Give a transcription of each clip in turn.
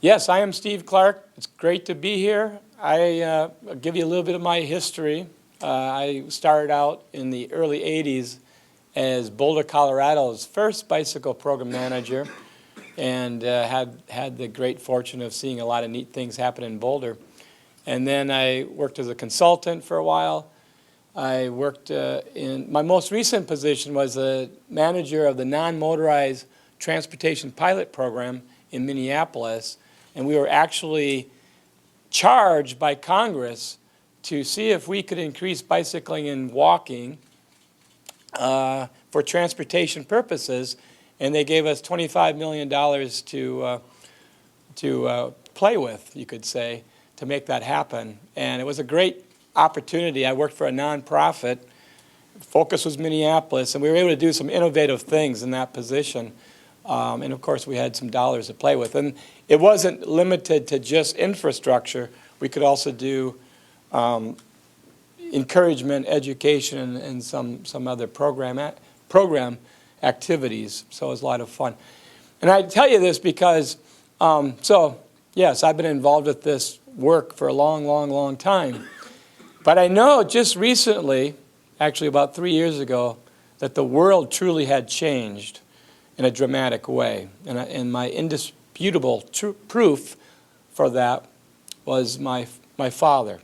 Yes, I am Steve Clark. It's great to be here. I'll give you a little bit of my history. I started out in the early 80s as Boulder, Colorado's first bicycle program manager, and had the great fortune of seeing a lot of neat things happen in Boulder. And then I worked as a consultant for a while. I worked my most recent position was a manager of the non-motorized transportation pilot program in Minneapolis, and we were actually charged by Congress to see if we could increase bicycling and walking for transportation purposes, and they gave us $25 million to play with, you could say, to make that happen. And it was a great opportunity. I worked for a nonprofit. Focus was Minneapolis, and we were able to do some innovative things in that position. And of course, we had some dollars to play with. And it wasn't limited to just infrastructure. We could also do encouragement, education, and some other program activities. So it was a lot of fun. And I tell you this because, yes, I've been involved with this work for a long, long, long time. But I know just recently, actually about 3 years ago, that the world truly had changed in a dramatic way. And my indisputable proof for that was my father.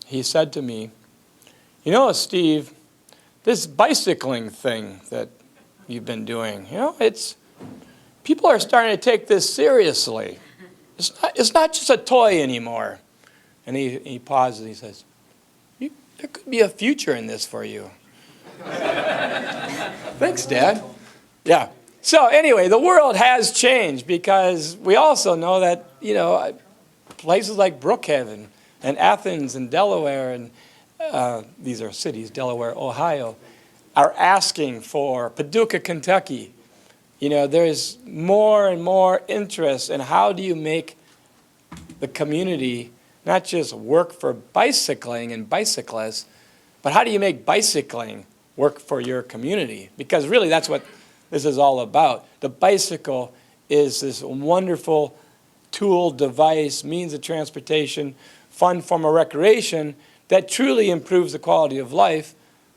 He said to me, "You know, Steve, this bicycling thing that you've been doing, people are starting to take this seriously. It's not just a toy anymore." And he pauses and he says, "There could be a future in this for you." Thanks, Dad. Yeah. So anyway, the world has changed because we also know that, places like Brookhaven and Athens and Delaware, and these are cities, Delaware, Ohio, are asking for Paducah, Kentucky. There's more and more interest in how do you make the community not just work for bicycling and bicyclists, but how do you make bicycling work for your community? Because really that's what this is all about. The bicycle is this wonderful tool, device, means of transportation, fun form of recreation that truly improves the quality of life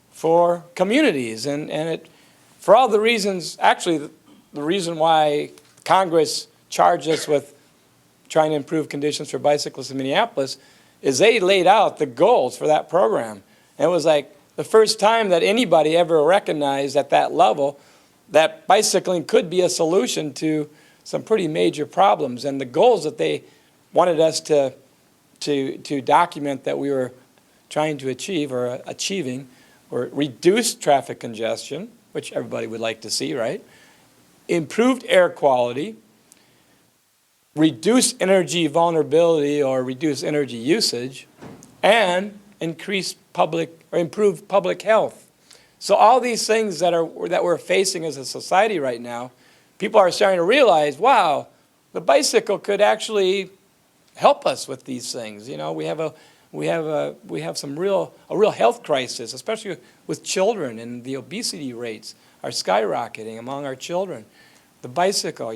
for communities. And it, for all the reasons, actually the reason why Congress charged us with trying to improve conditions for bicyclists in Minneapolis is they laid out the goals for that program. And it was like the first time that anybody ever recognized at that level that bicycling could be a solution to some pretty major problems. And the goals that they wanted us to document that we were trying to achieve or achieving were reduce traffic congestion, which everybody would like to see, right? Improved air quality, reduce energy vulnerability or reduce energy usage, and improve public health. So all these things that we're facing as a society right now, people are starting to realize, wow, the bicycle could actually help us with these things. We have a real health crisis, especially with children, and the obesity rates are skyrocketing among our children. The bicycle,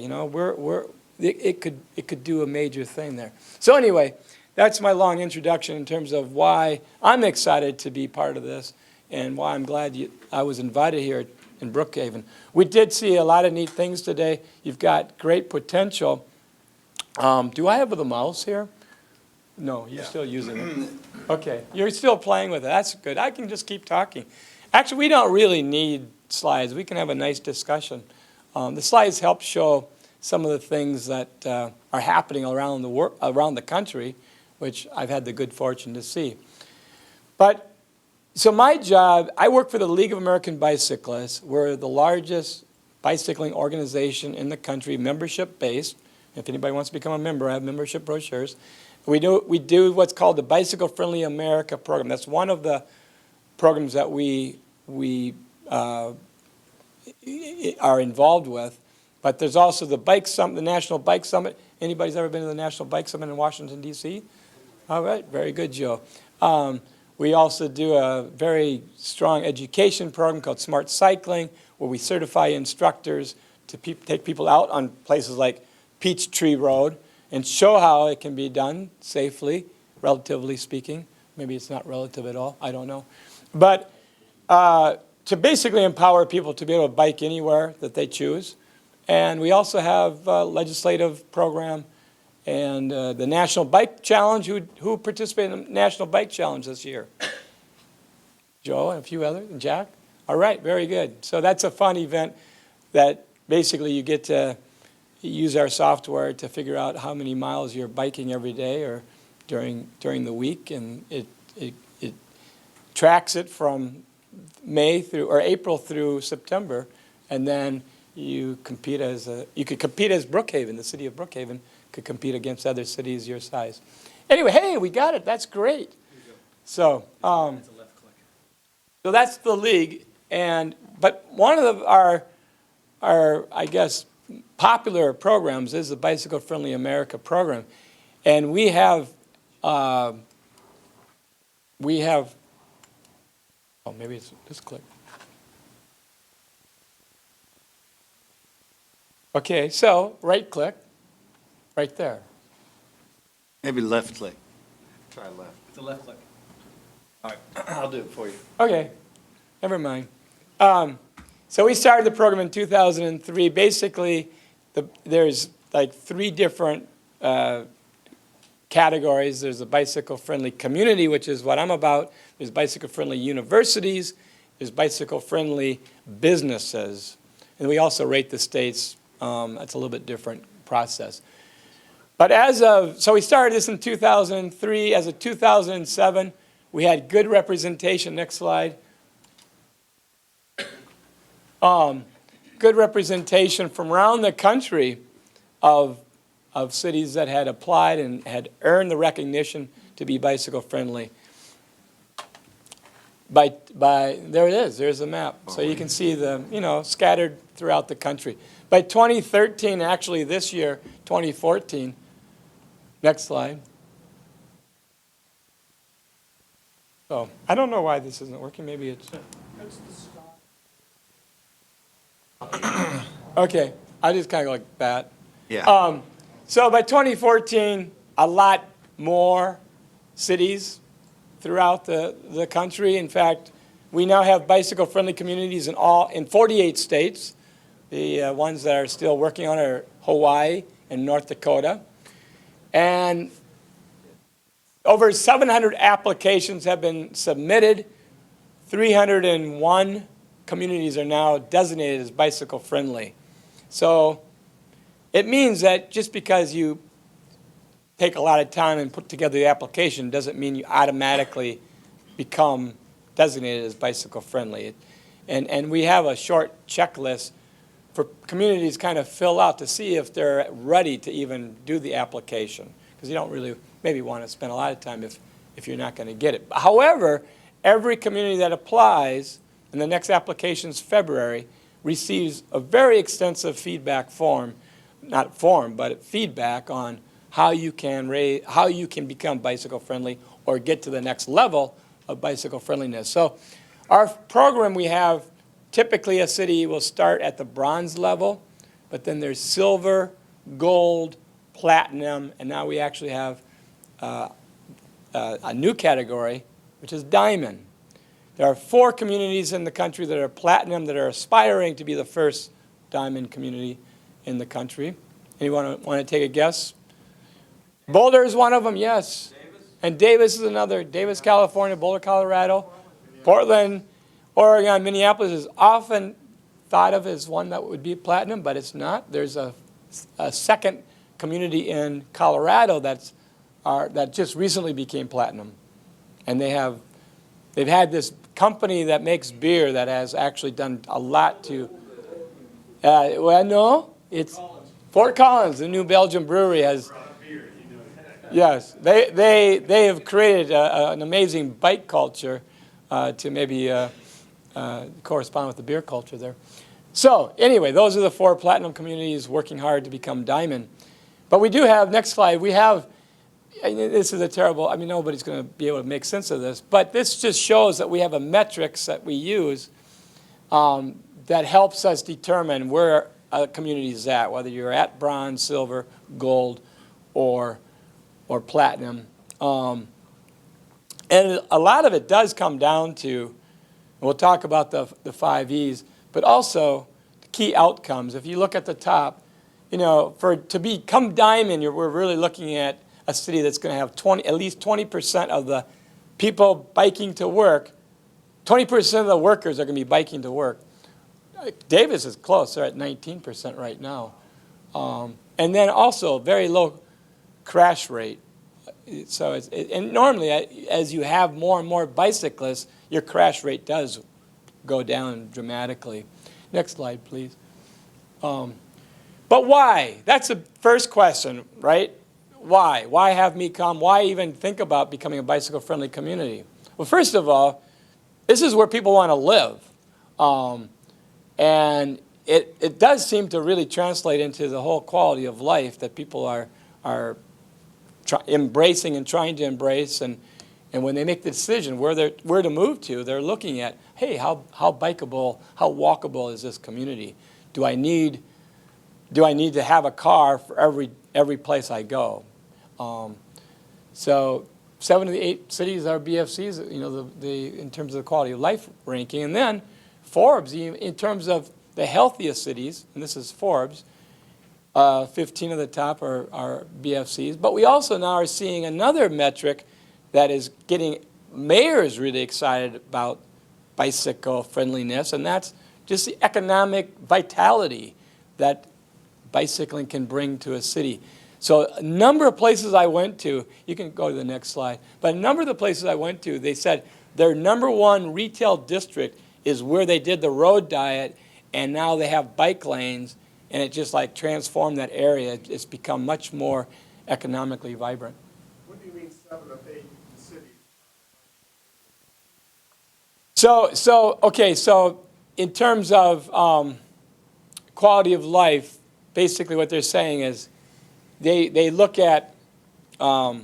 it could do a major thing there. So anyway, that's my long introduction in terms of why I'm excited to be part of this and why I'm glad I was invited here in Brookhaven. We did see a lot of neat things today. You've got great potential. Do I have the mouse here? No, you're still using it. Okay, you're still playing with it. That's good. I can just keep talking. Actually, we don't really need slides. We can have a nice discussion. The slides help show some of the things that are happening around the country, which I've had the good fortune to see. So my job, I work for the League of American Bicyclists. We're the largest bicycling organization in the country, membership-based. If anybody wants to become a member, I have membership brochures. We do what's called the Bicycle Friendly America program. That's one of the programs that we are involved with. But there's also the Bike Summit, the National Bike Summit. Anybody's ever been to the National Bike Summit in Washington, D.C.? All right, very good, Joe. We also do a very strong education program called Smart Cycling, where we certify instructors to take people out on places like Peachtree Road and show how it can be done safely, relatively speaking. Maybe it's not relative at all, I don't know. But to basically empower people to be able to bike anywhere that they choose. And we also have a legislative program and the National Bike Challenge. Who participated in the National Bike Challenge this year? Joe and a few others, and Jack? All right, very good. So that's a fun event that basically you get to use our software to figure out how many miles you're biking every day or during the week, and it tracks it from April through September, and then you could compete as Brookhaven. The city of Brookhaven could compete against other cities your size. Anyway, hey, we got it. That's great. So, so that's the league, but one of our I guess popular programs is the Bicycle Friendly America program, and we have oh, maybe it's this click. Okay, so right click, right there. Maybe left click. Try left. It's a left click. All right, I'll do it for you. Okay, never mind. So we started the program in 2003. Basically, there's like 3 different categories. There's a bicycle-friendly community, which is what I'm about. There's bicycle-friendly universities. There's bicycle-friendly businesses. And we also rate the states. That's a little bit different process. But so we started this in 2003. As of 2007, we had good representation. Next slide. Good representation from around the country of cities that had applied and had earned the recognition to be bicycle friendly. There it is. There's a map. So you can see scattered throughout the country. By 2013, actually this year, 2014. Next slide. So I don't know why this isn't working. Maybe it's. Okay, I just kind of go like that. Yeah. So by 2014, a lot more cities throughout the country. In fact, we now have bicycle-friendly communities in 48 states. The ones that are still working on are Hawaii and North Dakota. And over 700 applications have been submitted. 301 communities are now designated as bicycle friendly. So it means that just because you take a lot of time and put together the application doesn't mean you automatically become designated as bicycle friendly. And we have a short checklist for communities kind of fill out to see if they're ready to even do the application, because you don't really maybe want to spend a lot of time if you're not going to get it. However, every community that applies, and the next application is February, receives a very extensive feedback form, not form, but feedback on how you can become bicycle friendly or get to the next level of bicycle friendliness. So our program, we have typically a city will start at the bronze level, but then there's silver, gold, platinum, and now we actually have a new category, which is diamond. There are 4 communities in the country that are platinum that are aspiring to be the first diamond community in the country. Anyone want to take a guess? Boulder is one of them, yes. Davis. And Davis is another. Davis, California, Boulder, Colorado. Portland, Oregon, Minneapolis is often thought of as one that would be platinum, but it's not. There's a second community in Colorado that just recently became platinum. And they've had this company that makes beer that has actually done a lot to, it's Fort Collins, the New Belgium brewery has, yes, they have created an amazing bike culture to maybe correspond with the beer culture there. So anyway, those are the 4 platinum communities working hard to become diamond. But we do have, next slide, we have, this is a terrible, nobody's going to be able to make sense of this, but this just shows that we have a metrics that we use that helps us determine where community is at, whether you're at bronze, silver, gold, or platinum. And a lot of it does come down to, and we'll talk about the 5 E's, but also the key outcomes. If you look at the top, you know, to become diamond, we're really looking at a city that's going to have at least 20% of the people biking to work. 20% of the workers are going to be biking to work. Davis is close. They're at 19% right now. And then also very low crash rate. So and normally, as you have more and more bicyclists, your crash rate does go down dramatically. Next slide, please. But why? That's the first question, right? Why? Why have me come? Why even think about becoming a bicycle-friendly community? Well, first of all, this is where people want to live. And it does seem to really translate into the whole quality of life that people are embracing and trying to embrace. And when they make the decision where to move to, they're looking at, hey, how bikeable, how walkable is this community? Do I need to have a car for every place I go? So 7 of the 8 cities are BFCs, you know, in terms of the quality of life ranking. And then Forbes, in terms of the healthiest cities, and this is Forbes, 15 of the top are BFCs. But we also now are seeing another metric that is getting mayors really excited about bicycle friendliness, and that's just the economic vitality that bicycling can bring to a city. So a number of places I went to, you can go to the next slide, but a number of the places I went to, they said their #1 retail district is where they did the road diet, and now they have bike lanes, and it just like transformed that area. It's become much more economically vibrant. What do you mean 7 of 8 cities? So in terms of quality of life, basically what they're saying is they look at, they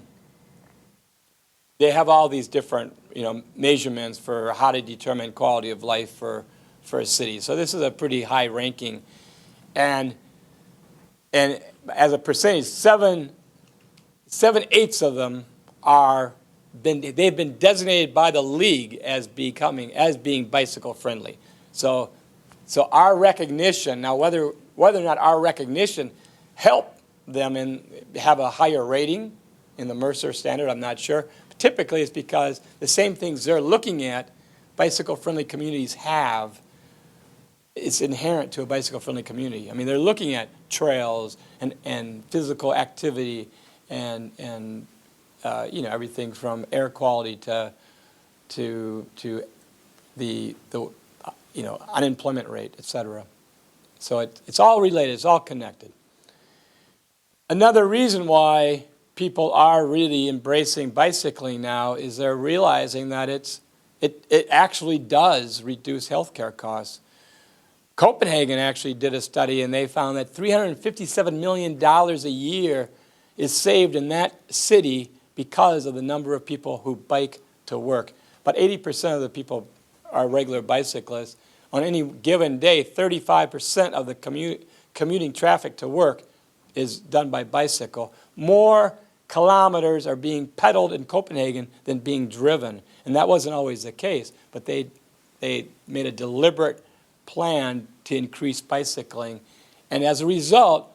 have all these different, you know, measurements for how to determine quality of life for a city. So this is a pretty high ranking. And as a percentage, 7/8 of them they've been designated by the league as being bicycle friendly. So our recognition, now whether or not our recognition helped them have a higher rating in the Mercer standard, I'm not sure. But typically it's because the same things they're looking at, bicycle friendly communities have. It's inherent to a bicycle-friendly community. I mean, they're looking at trails and physical activity and you know, everything from air quality to the you know, unemployment rate, et cetera. So it's all related. It's all connected. Another reason why people are really embracing bicycling now is they're realizing that it actually does reduce healthcare costs. Copenhagen actually did a study, and they found that $357 million a year is saved in that city because of the number of people who bike to work. About 80% of the people are regular bicyclists. On any given day, 35% of the commuting traffic to work is done by bicycle. More kilometers are being pedaled in Copenhagen than being driven. And that wasn't always the case, but they made a deliberate plan to increase bicycling. And as a result,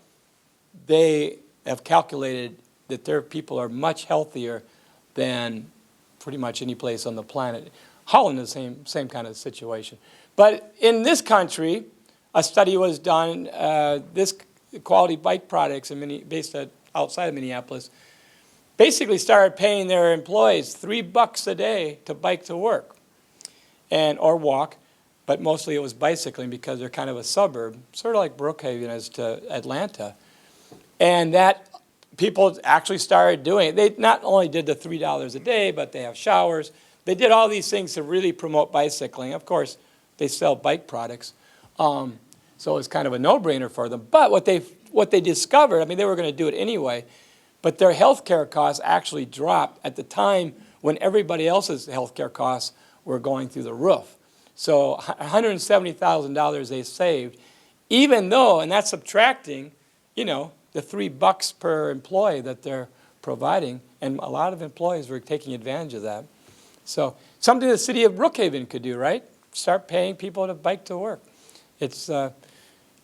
they have calculated that their people are much healthier than pretty much any place on the planet. Holland is the same kind of situation. But in this country, a study was done, this quality bike products based outside of Minneapolis, basically started paying their employees $3 a day to bike to work or walk. But mostly it was bicycling because they're kind of a suburb, sort of like Brookhaven is to Atlanta. And that people actually started doing it. They not only did the $3 a day, but they have showers. They did all these things to really promote bicycling. Of course, they sell bike products. So it's kind of a no-brainer for them. But what they discovered, I mean, they were going to do it anyway, but their health care costs actually dropped at the time when everybody else's health care costs were going through the roof. So $170,000 they saved even though, and that's subtracting, you know, the $3 per employee that they're providing, and a lot of employees were taking advantage of that. So something the city of Brookhaven could do, right? Start paying people to bike to work. It's, you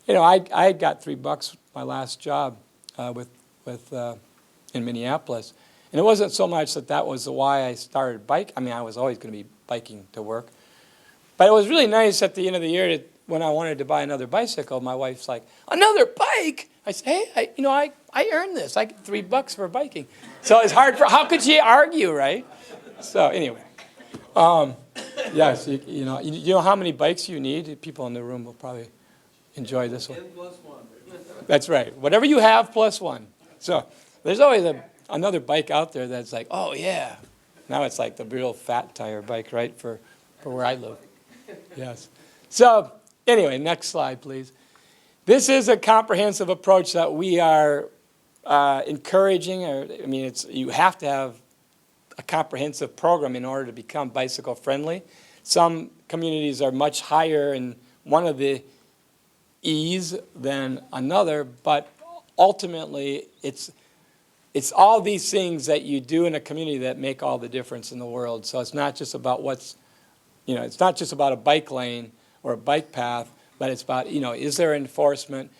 know, I got $3 my last job in Minneapolis. And it wasn't so much that was why I started bike. I mean, I was always going to be biking to work. But it was really nice at the end of the year when I wanted to buy another bicycle, my wife's like, another bike? I said, hey, I earned this. I get $3 for biking. So it's hard how could she argue, right? So anyway, yes, you know how many bikes you need? People in the room will probably enjoy this one. 10 plus 1. That's right. Whatever you have plus one. So there's always another bike out there that's like, oh yeah. Now it's like the real fat tire bike, right, for where I live. Yes. So anyway, next slide, please. This is a comprehensive approach that we are encouraging. You have to have a comprehensive program in order to become bicycle friendly. Some communities are much higher in one of the E's than another, but ultimately it's all these things that you do in a community that make all the difference in the world. So it's not just about it's not just about a bike lane or a bike path, but it's about, is there enforcement?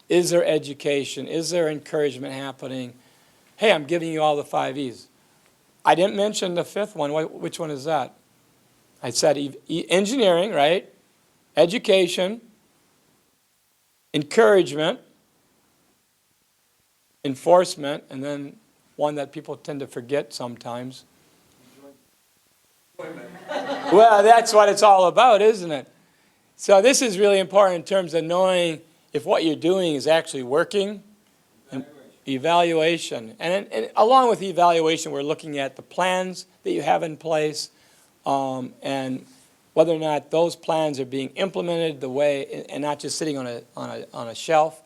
Is there education? Is there encouragement happening? Hey, I'm giving you all the 5 E's. I didn't mention the fifth one. Which one is that? I said engineering, right? Education, encouragement, enforcement, and then one that people tend to forget sometimes. Well, that's what it's all about, isn't it? So this is really important in terms of knowing if what you're doing is actually working. Evaluation. And along with evaluation, we're looking at the plans that you have in place and whether or not those plans are being implemented the way, and not just sitting on a shelf.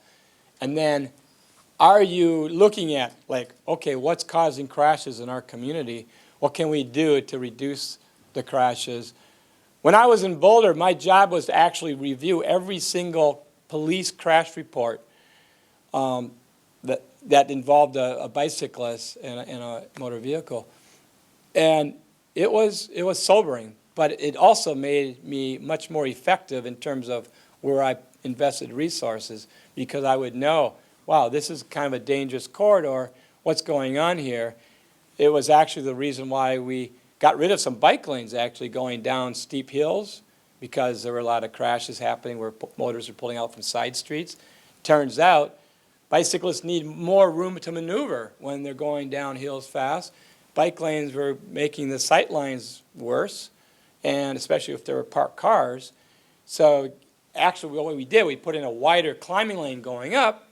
And then are you looking at, like, okay, what's causing crashes in our community? What can we do to reduce the crashes? When I was in Boulder, my job was to actually review every single police crash report that involved a bicyclist in a motor vehicle. And it was sobering, but it also made me much more effective in terms of where I invested resources, because I would know, wow, this is kind of a dangerous corridor. What's going on here? It was actually the reason why we got rid of some bike lanes actually going down steep hills, because there were a lot of crashes happening where motors were pulling out from side streets. Turns out bicyclists need more room to maneuver when they're going down hills fast. Bike lanes were making the sight lines worse, and especially if there were parked cars. So actually what we did, we put in a wider climbing lane going up,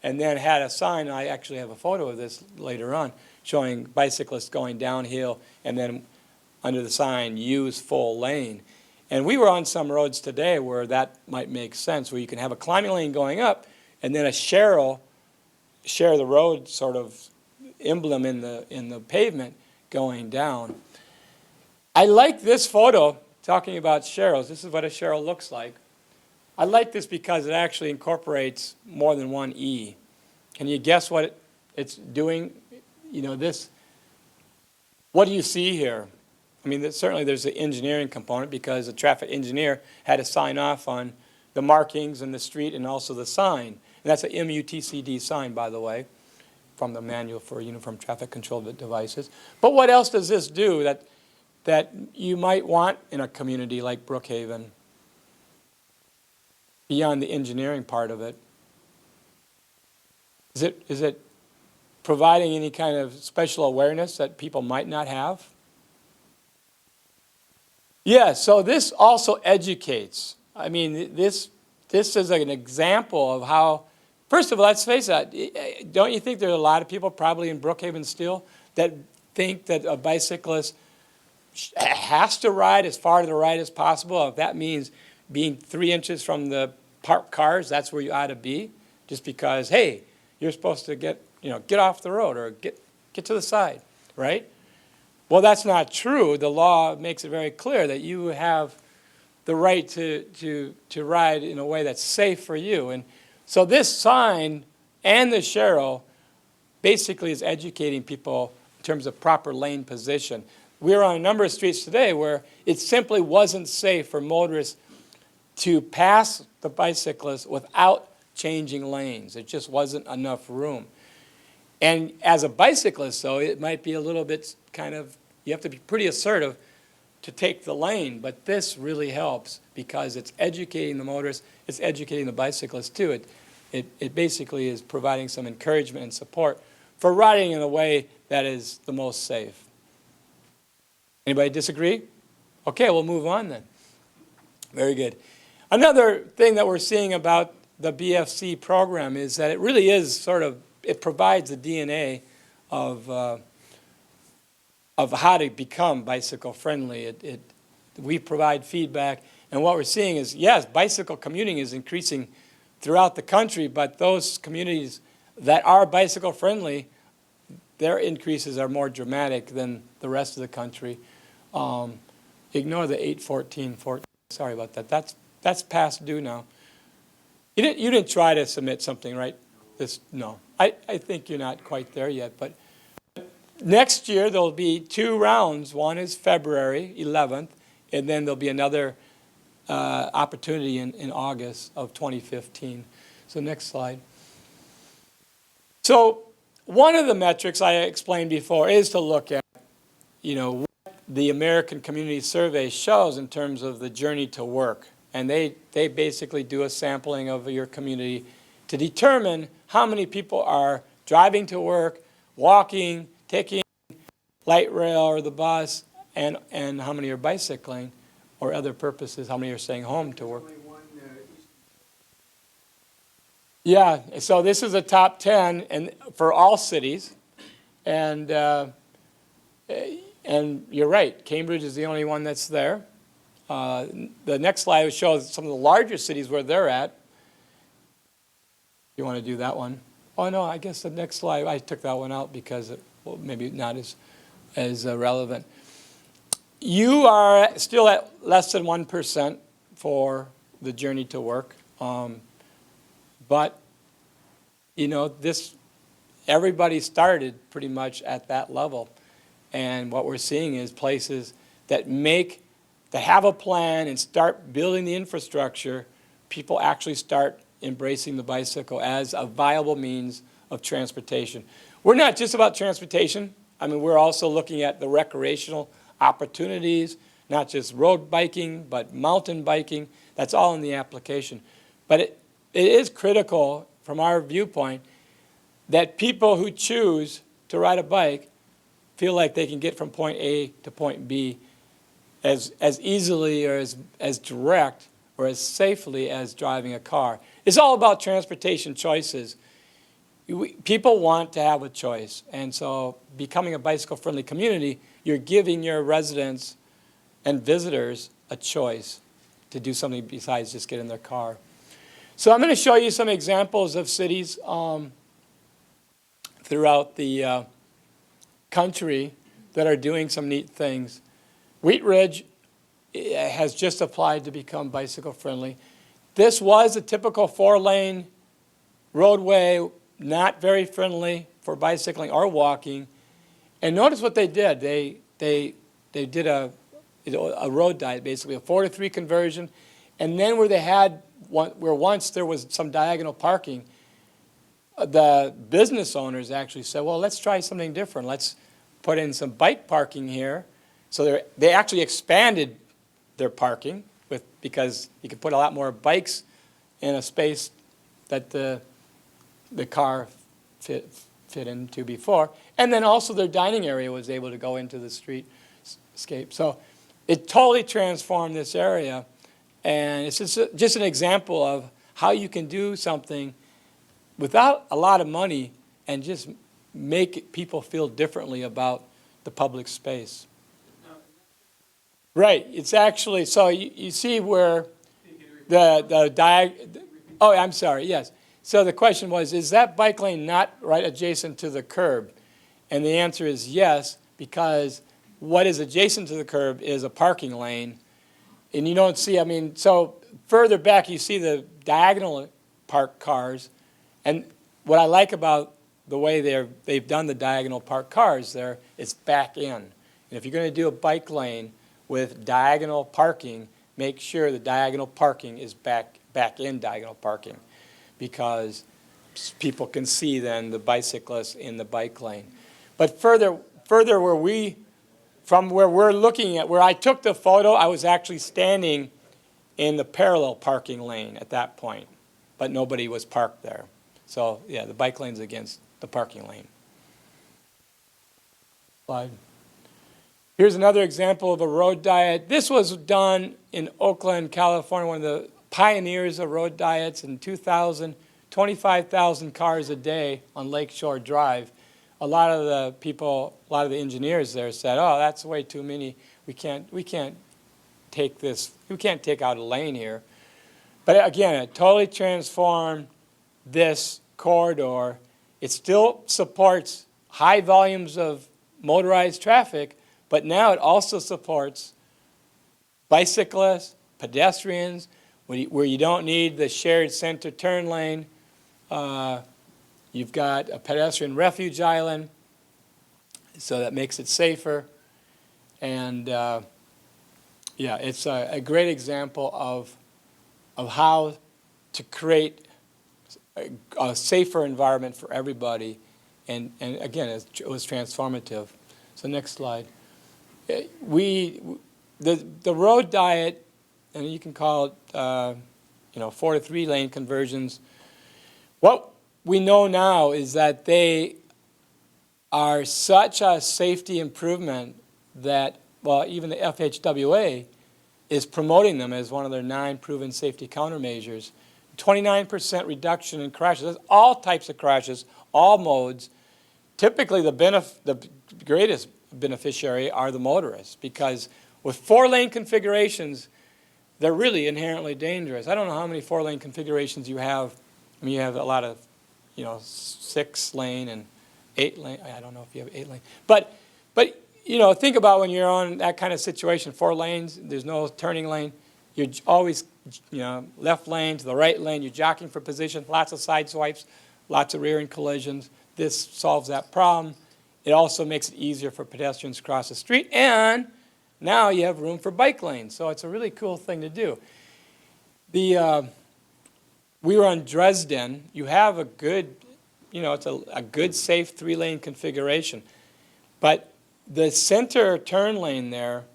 and then had a sign. I actually have a photo of this later on, showing bicyclists going downhill, and then under the sign, use full lane. And we were on some roads today where that might make sense, where you can have a climbing lane going up, and then a share the road sort of emblem in the pavement going down. I like this photo, talking about sharrows. This is what a sharrow looks like. I like this because it actually incorporates more than one E. Can you guess what it's doing? What do you see here? I mean, certainly there's the engineering component, because the traffic engineer had to sign off on the markings in the street and also the sign. And that's a MUTCD sign, by the way, from the Manual for Uniform Traffic Control Devices. But what else does this do that you might want in a community like Brookhaven, beyond the engineering part of it? Is it providing any kind of special awareness that people might not have? Yeah, so this also educates. I mean, this is an example of how, first of all, let's face it, don't you think there are a lot of people probably in Brookhaven still that think that a bicyclist has to ride as far to the right as possible? If that means being 3 inches from the parked cars, that's where you ought to be, just because, hey, you're supposed to get off the road or get to the side, right? Well, that's not true. The law makes it very clear that you have the right to ride in a way that's safe for you. And so this sign and the Sharrow basically is educating people in terms of proper lane position. We were on a number of streets today where it simply wasn't safe for motorists to pass the bicyclists without changing lanes. It just wasn't enough room. And as a bicyclist, though, it might be a little bit kind of, you have to be pretty assertive to take the lane, but this really helps because it's educating the motorists, it's educating the bicyclists too. It basically is providing some encouragement and support for riding in a way that is the most safe. Anybody disagree? Okay, we'll move on then. Very good. Another thing that we're seeing about the BFC program is that it really is sort of, it provides the DNA of how to become bicycle friendly. We provide feedback, and what we're seeing is, yes, bicycle commuting is increasing throughout the country, but those communities that are bicycle friendly, their increases are more dramatic than the rest of the country. Ignore the 814, sorry about that. That's past due now. You didn't try to submit something, right? No. I think you're not quite there yet, but next year there'll be 2 rounds. One is February 11th, and then there'll be another opportunity in August of 2015. So next slide. So one of the metrics I explained before is to look at, what the American Community Survey shows in terms of the journey to work. And they basically do a sampling of your community to determine how many people are driving to work, walking, taking light rail or the bus, and how many are bicycling or other purposes, how many are staying home to work. Yeah, so this is the top 10 and for all cities. And you're right, Cambridge is the only one that's there. The next slide shows some of the larger cities where they're at. You want to do that one? Oh, no, I guess the next slide, I took that one out because maybe not as relevant. You are still at less than 1% for the journey to work. But, everybody started pretty much at that level. And what we're seeing is places that have a plan and start building the infrastructure, people actually start embracing the bicycle as a viable means of transportation. We're not just about transportation. I mean, we're also looking at the recreational opportunities, not just road biking, but mountain biking. That's all in the application. But it is critical from our viewpoint that people who choose to ride a bike feel like they can get from point A to point B as easily or as direct or as safely as driving a car. It's all about transportation choices. People want to have a choice. And so becoming a bicycle-friendly community, you're giving your residents and visitors a choice to do something besides just get in their car. So I'm going to show you some examples of cities throughout the country that are doing some neat things. Wheat Ridge has just applied to become bicycle friendly. This was a typical 4-lane roadway, not very friendly for bicycling or walking. And notice what they did. They did a road diet, basically a 4-to-3 conversion. And then where once there was some diagonal parking, the business owners actually said, well, let's try something different. Let's put in some bike parking here. So they actually expanded their parking because you could put a lot more bikes in a space that the car fit into before. And then also their dining area was able to go into the streetscape. So it totally transformed this area. And it's just an example of how you can do something without a lot of money and just make people feel differently about the public space. Right. It's actually, so you see where oh, I'm sorry, yes. So the question was, is that bike lane not right adjacent to the curb? And the answer is yes, because what is adjacent to the curb is a parking lane. And you don't see, I mean, so further back you see the diagonal parked cars. And what I like about the way they've done the diagonal parked cars there, it's back in. And if you're going to do a bike lane with diagonal parking, make sure the diagonal parking is back in diagonal parking, because people can see then the bicyclists in the bike lane. But further from where we're looking at, where I took the photo, I was actually standing in the parallel parking lane at that point, but nobody was parked there. So yeah, the bike lane's against the parking lane. Slide. Here's another example of a road diet. This was done in Oakland, California, one of the pioneers of road diets in 2000, 25,000 cars a day on Lakeshore Drive. A lot of the people, a lot of the engineers there said, oh, that's way too many. We can't take this, we can't take out a lane here. But again, it totally transformed this corridor. It still supports high volumes of motorized traffic, but now it also supports bicyclists, pedestrians, where you don't need the shared center turn lane. You've got a pedestrian refuge island, so that makes it safer. And yeah, it's a great example of how to create a safer environment for everybody. And again, it was transformative. So next slide. The road diet, and you can call it 4 to 3 lane conversions. What we know now is that they are such a safety improvement that, well, even the FHWA is promoting them as one of their 9 proven safety countermeasures. 29% reduction in crashes. That's all types of crashes, all modes. Typically, the greatest beneficiary are the motorists, because with 4-lane configurations, they're really inherently dangerous. I don't know how many 4-lane configurations you have. I mean, you have a lot of, 6-lane and 8-lane. I don't know if you have 8-lane. But think about when you're on that kind of situation, 4 lanes, there's no turning lane. You're always, left lane to the right lane. You're jockeying for position, lots of side swipes, lots of rear-end collisions. This solves that problem. It also makes it easier for pedestrians to cross the street, and now you have room for bike lanes. So it's a really cool thing to do. We were on Dresden. You have a good, it's a good, safe 3-lane configuration. But the center turn lane there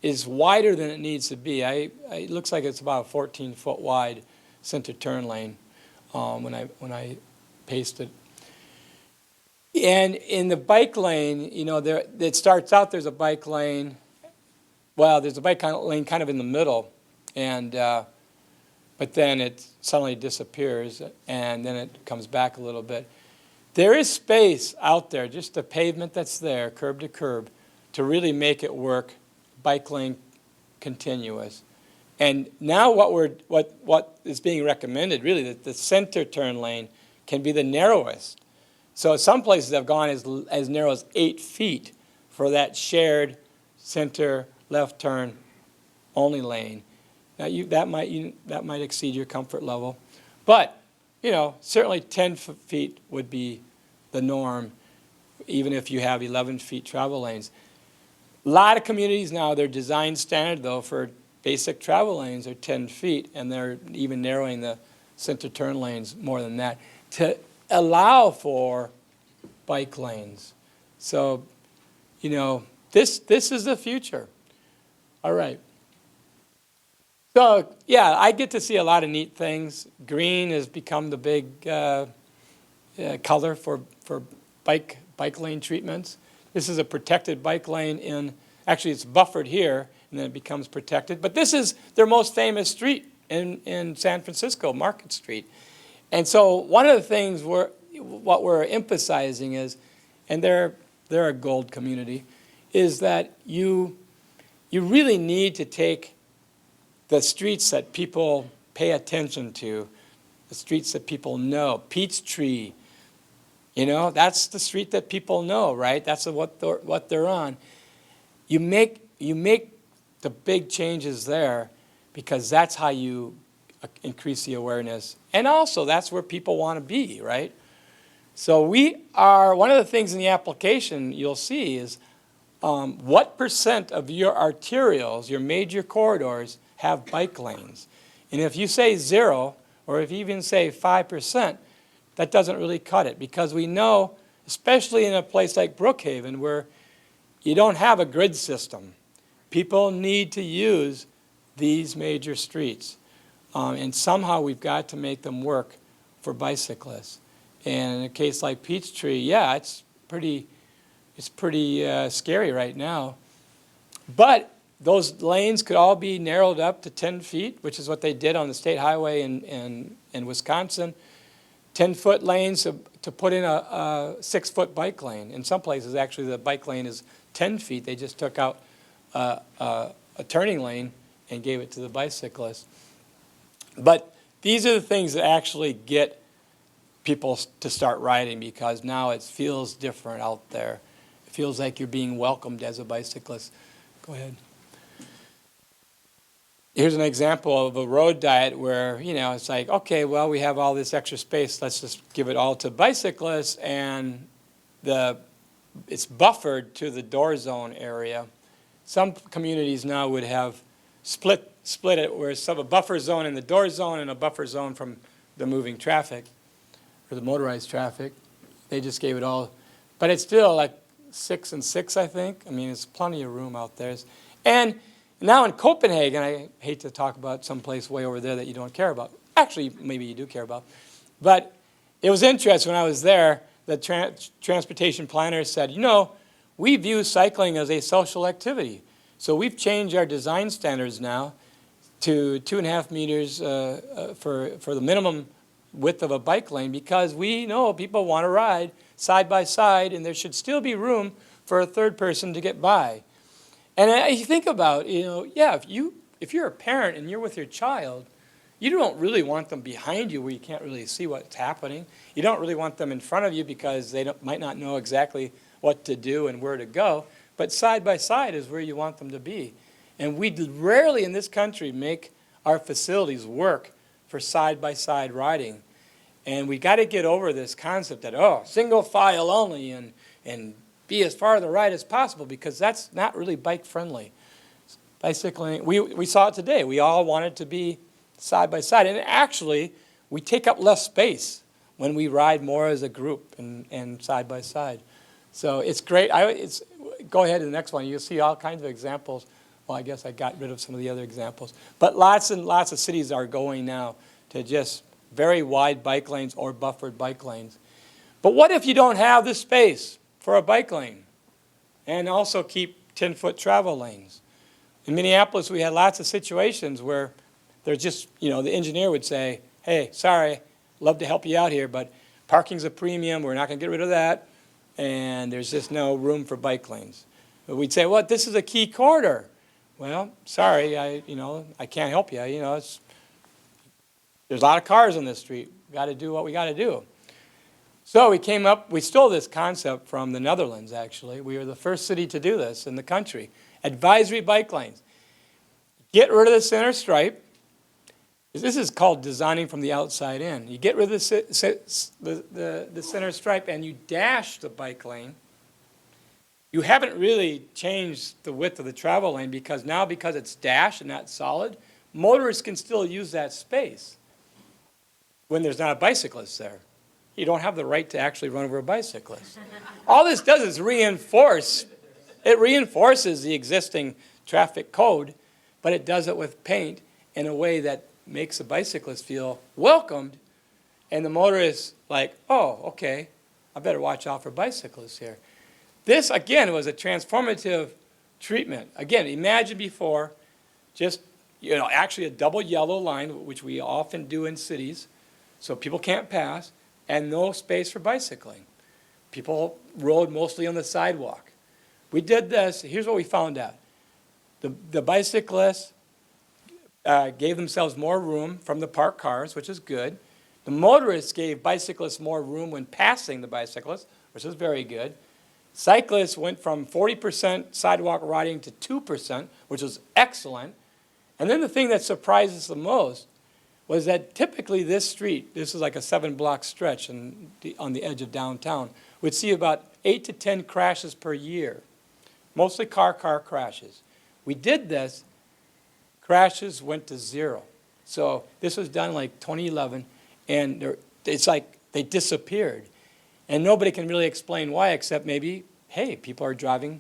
is wider than it needs to be. It looks like it's about a 14-foot wide center turn lane when I paced it. And in the bike lane, it starts out, there's a bike lane. Well, there's a bike lane kind of in the middle, and but then it suddenly disappears, and then it comes back a little bit. There is space out there, just the pavement that's there, curb to curb, to really make it work, bike lane continuous. And now what is being recommended, really, that the center turn lane can be the narrowest. So some places have gone as narrow as 8 feet for that shared center left turn only lane. Now that might exceed your comfort level, but certainly 10 feet would be the norm, even if you have 11 feet travel lanes. A lot of communities now, their design standard though for basic travel lanes are 10 feet, and they're even narrowing the center turn lanes more than that to allow for bike lanes. So, this is the future. All right. So, yeah, I get to see a lot of neat things. Green has become the big color for bike lane treatments. This is a protected bike lane actually it's buffered here, and then it becomes protected. But this is their most famous street in San Francisco, Market Street. And so one of the things what we're emphasizing is, and they're a gold community, is that you really need to take the streets that people pay attention to, the streets that people know. Peachtree, that's the street that people know, right? That's what they're on. You make the big changes there, because that's how you increase the awareness. And also, that's where people want to be, right? So one of the things in the application you'll see is what % of your arterials, your major corridors, have bike lanes. And if you say 0, or if you even say 5%, that doesn't really cut it, because we know, especially in a place like Brookhaven, where you don't have a grid system, people need to use these major streets. And somehow we've got to make them work for bicyclists. And in a case like Peachtree, yeah, it's pretty scary right now. But those lanes could all be narrowed up to 10 feet, which is what they did on the state highway in Wisconsin. 10-foot lanes to put in a 6-foot bike lane. In some places, actually, the bike lane is 10 feet. They just took out a turning lane and gave it to the bicyclist. But these are the things that actually get people to start riding, because now it feels different out there. It feels like you're being welcomed as a bicyclist. Go ahead. Here's an example of a road diet where, it's like, okay, well, we have all this extra space. Let's just give it all to bicyclists, and it's buffered to the door zone area. Some communities now would have split it, where it's a buffer zone in the door zone and a buffer zone from the moving traffic or the motorized traffic. They just gave it all. But it's still like 6 and 6, I think. I mean, it's plenty of room out there. And now in Copenhagen, I hate to talk about some place way over there that you don't care about. Actually, maybe you do care about. But it was interesting when I was there, the transportation planner said, we view cycling as a social activity. So we've changed our design standards now to 2.5 meters for the minimum width of a bike lane, because we know people want to ride side by side, and there should still be room for a third person to get by. And you think about, if you're a parent and you're with your child, you don't really want them behind you where you can't really see what's happening. You don't really want them in front of you because they might not know exactly what to do and where to go. But side by side is where you want them to be. And we rarely in this country make our facilities work for side-by-side riding. And we got to get over this concept that, single file only and be as far to the right as possible, because that's not really bike-friendly. Bicycling, we saw it today. We all wanted to be side-by-side. And actually, we take up less space when we ride more as a group and side-by-side. So it's great. Go ahead to the next one. You'll see all kinds of examples. Well, I guess I got rid of some of the other examples. But lots and lots of cities are going now to just very wide bike lanes or buffered bike lanes. But what if you don't have the space for a bike lane and also keep 10-foot travel lanes? In Minneapolis, we had lots of situations where there's just, the engineer would say, hey, sorry, love to help you out here, but parking's a premium. We're not going to get rid of that. And there's just no room for bike lanes. But we'd say, well, this is a key corridor. Well, sorry, I can't help you. There's a lot of cars on this street. We got to do what we got to do. So we stole this concept from the Netherlands, actually. We were the first city to do this in the country. Advisory bike lanes. Get rid of the center stripe. This is called designing from the outside in. You get rid of the center stripe and you dash the bike lane. You haven't really changed the width of the travel lane, because it's dashed and not solid, motorists can still use that space when there's not a bicyclist there. You don't have the right to actually run over a bicyclist. All this does is reinforces the existing traffic code, but it does it with paint in a way that makes the bicyclist feel welcomed, and the motorist like, oh, okay, I better watch out for bicyclists here. This, again, was a transformative treatment. Again, imagine before just, actually a double yellow line, which we often do in cities, so people can't pass, and no space for bicycling. People rode mostly on the sidewalk. We did this. Here's what we found out. The bicyclists gave themselves more room from the parked cars, which is good. The motorists gave bicyclists more room when passing the bicyclists, which is very good. Cyclists went from 40% sidewalk riding to 2%, which was excellent. And then the thing that surprised us the most was that typically this street, this is like a 7-block stretch on the edge of downtown, would see about 8 to 10 crashes per year, mostly car crashes. We did this, crashes went to 0. So this was done like 2011, and it's like they disappeared. And nobody can really explain why, except maybe, hey, people are driving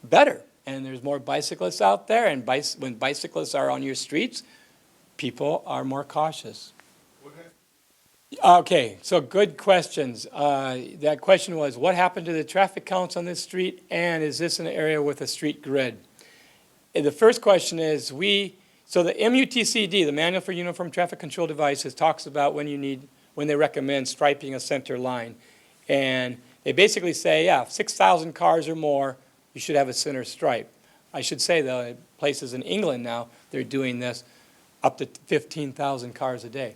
better, and there's more bicyclists out there, and when bicyclists are on your streets, people are more cautious. Okay, so good questions. That question was, what happened to the traffic counts on this street, and is this an area with a street grid? And the first question is, so the MUTCD, the Manual for Uniform Traffic Control Devices, talks about when they recommend striping a center line. And they basically say, yeah, 6,000 cars or more, you should have a center stripe. I should say, though, in places in England now, they're doing this up to 15,000 cars a day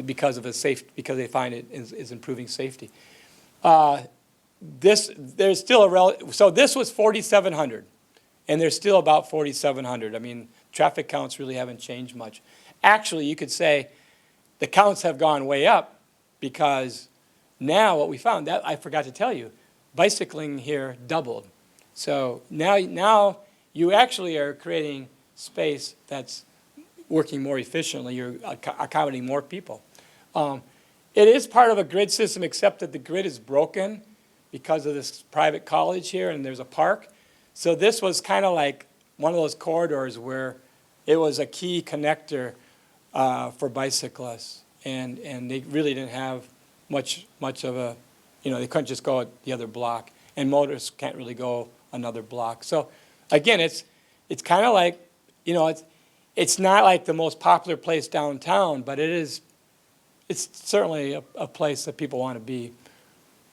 because they find it is improving safety. So this was 4,700, and there's still about 4,700. I mean, traffic counts really haven't changed much. Actually, you could say the counts have gone way up because now what we found, that I forgot to tell you, bicycling here doubled. So now you actually are creating space that's working more efficiently. You're accommodating more people. It is part of a grid system, except that the grid is broken because of this private college here, and there's a park. So this was kind of like one of those corridors where it was a key connector for bicyclists, and they really didn't have much of a, they couldn't just go the other block, and motorists can't really go another block. So again, it's kind of like, it's not like the most popular place downtown, but it's certainly a place that people want to be.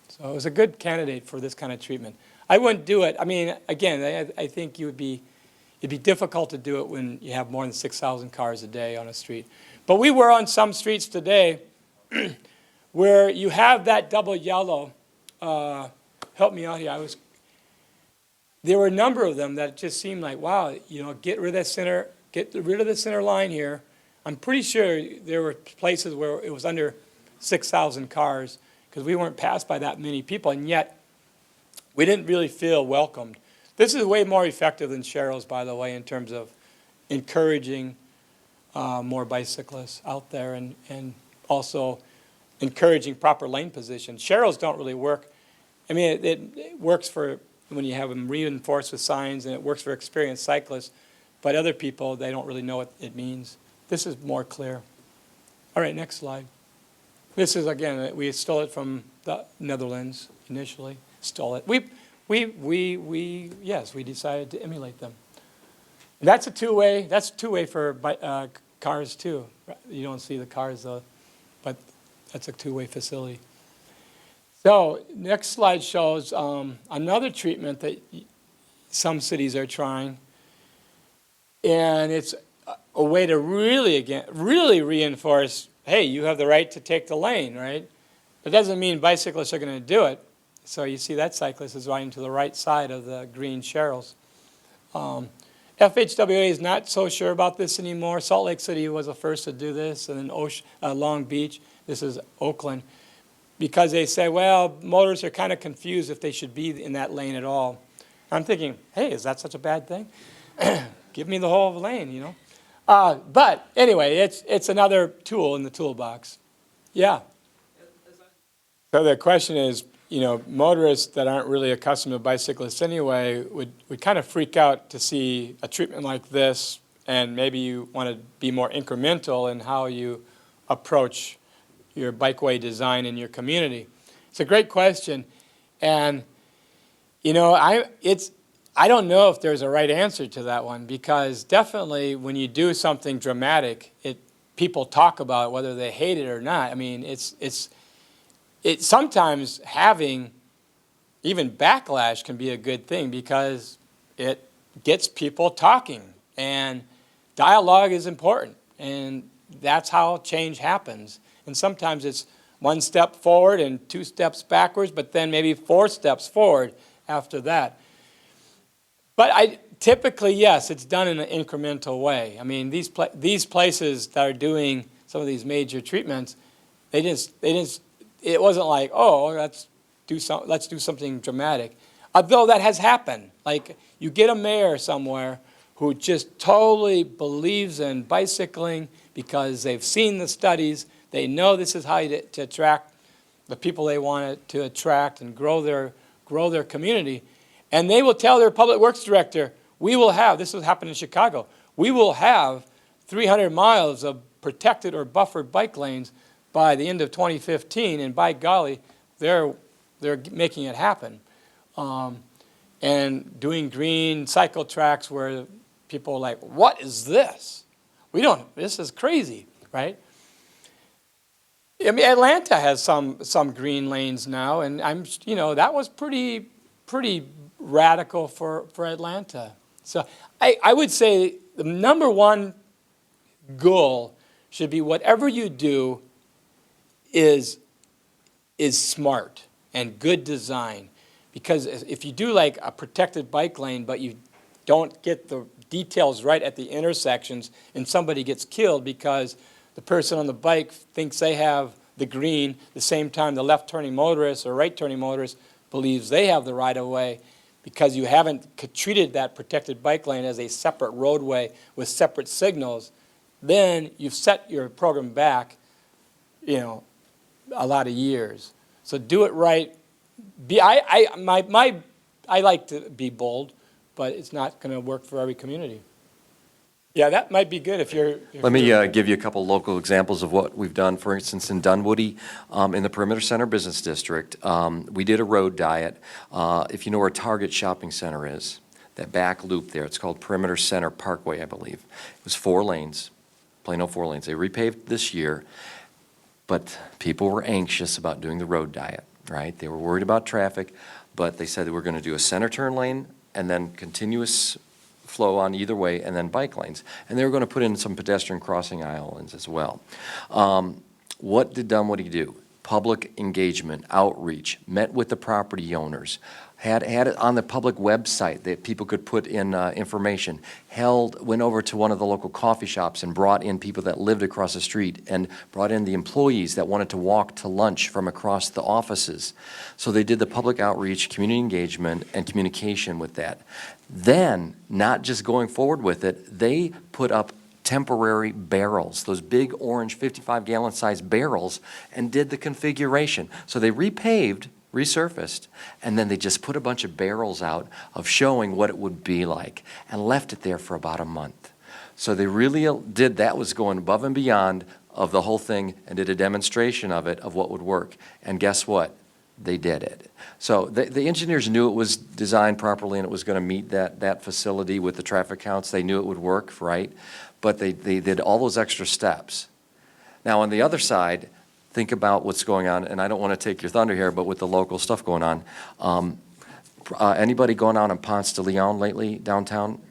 So it was a good candidate for this kind of treatment. I wouldn't do it. I mean, again, I think it'd be difficult to do it when you have more than 6,000 cars a day on a street. But we were on some streets today where you have that double yellow. Help me out here. There were a number of them that just seemed like, wow, get rid of the center line here. I'm pretty sure there were places where it was under 6,000 cars because we weren't passed by that many people, and yet we didn't really feel welcomed. This is way more effective than Cheryl's, by the way, in terms of encouraging more bicyclists out there and also encouraging proper lane position. Cheryl's don't really work. I mean, it works for when you have them reinforced with signs, and it works for experienced cyclists, but other people, they don't really know what it means. This is more clear. All right, next slide. This is, again, we stole it from the Netherlands initially, stole it. Yes, we decided to emulate them. And that's two-way for cars too. You don't see the cars though, but that's a two-way facility. So next slide shows another treatment that some cities are trying, and it's a way to really reinforce, hey, you have the right to take the lane, right? It doesn't mean bicyclists are going to do it. So you see that cyclist is riding to the right side of the green Cheryl's. FHWA is not so sure about this anymore. Salt Lake City was the first to do this, and then Long Beach. This is Oakland. Because they say, well, motorists are kind of confused if they should be in that lane at all. I'm thinking, hey, is that such a bad thing? Give me the whole lane, But anyway, it's another tool in the toolbox. Yeah. So the question is, motorists that aren't really accustomed to bicyclists anyway would kind of freak out to see a treatment like this, and maybe you want to be more incremental in how you approach your bikeway design in your community. It's a great question, and I don't know if there's a right answer to that one, because definitely when you do something dramatic, people talk about it, whether they hate it or not. I mean, it's sometimes having even backlash can be a good thing because it gets people talking, and dialogue is important, and that's how change happens. And sometimes it's one step forward and 2 steps backwards, but then maybe 4 steps forward after that. But Typically, yes, it's done in an incremental way. I mean, these places that are doing some of these major treatments, it wasn't like, oh, let's do something dramatic. Although that has happened. Like, you get a mayor somewhere who just totally believes in bicycling because they've seen the studies, they know this is how to attract the people they want to attract and grow their community. And they will tell their public works director, this has happened in Chicago, we will have 300 miles of protected or buffered bike lanes by the end of 2015, and by golly, they're making it happen. And doing green cycle tracks where people are like, what is this? This is crazy, right? I mean, Atlanta has some green lanes now, and that was pretty radical for Atlanta. So I would say the number one goal should be whatever you do is smart and good design. Because if you do like a protected bike lane, but you don't get the details right at the intersections and somebody gets killed because the person on the bike thinks they have the green, the same time the left turning motorist or right turning motorist believes they have the right of way, because you haven't treated that protected bike lane as a separate roadway with separate signals, then you've set your program back, a lot of years. So do it right. I like to be bold, but it's not going to work for every community. Yeah, that might be good if you're. Let me give you a couple local examples of what we've done. For instance, in Dunwoody, in the Perimeter Center Business District, we did a road diet. If you know where Target Shopping Center is, that back loop there, it's called Perimeter Center Parkway, I believe. It was 4 lanes, plain old 4 lanes. They repaved this year, but people were anxious about doing the road diet, right? They were worried about traffic, but they said they were going to do a center turn lane and then continuous flow on either way, and then bike lanes. And they were going to put in some pedestrian crossing islands as well. What did Dunwoody do? Public engagement, outreach, met with the property owners, had it on the public website that people could put in information, went over to one of the local coffee shops and brought in people that lived across the street and brought in the employees that wanted to walk to lunch from across the offices. So they did the public outreach, community engagement, and communication with that. Then, not just going forward with it, they put up temporary barrels, those big orange 55-gallon size barrels, and did the configuration. So they repaved, resurfaced, and then they just put a bunch of barrels out of showing what it would be like and left it there for about a month. So they really did, that was going above and beyond of the whole thing, and did a demonstration of it, of what would work. And guess what? They did it. So the engineers knew it was designed properly and it was going to meet that facility with the traffic counts. They knew it would work, right? But they did all those extra steps. Now on the other side, think about what's going on, and I don't want to take your thunder here, but with the local stuff going on, anybody going out on Ponce de Leon lately downtown?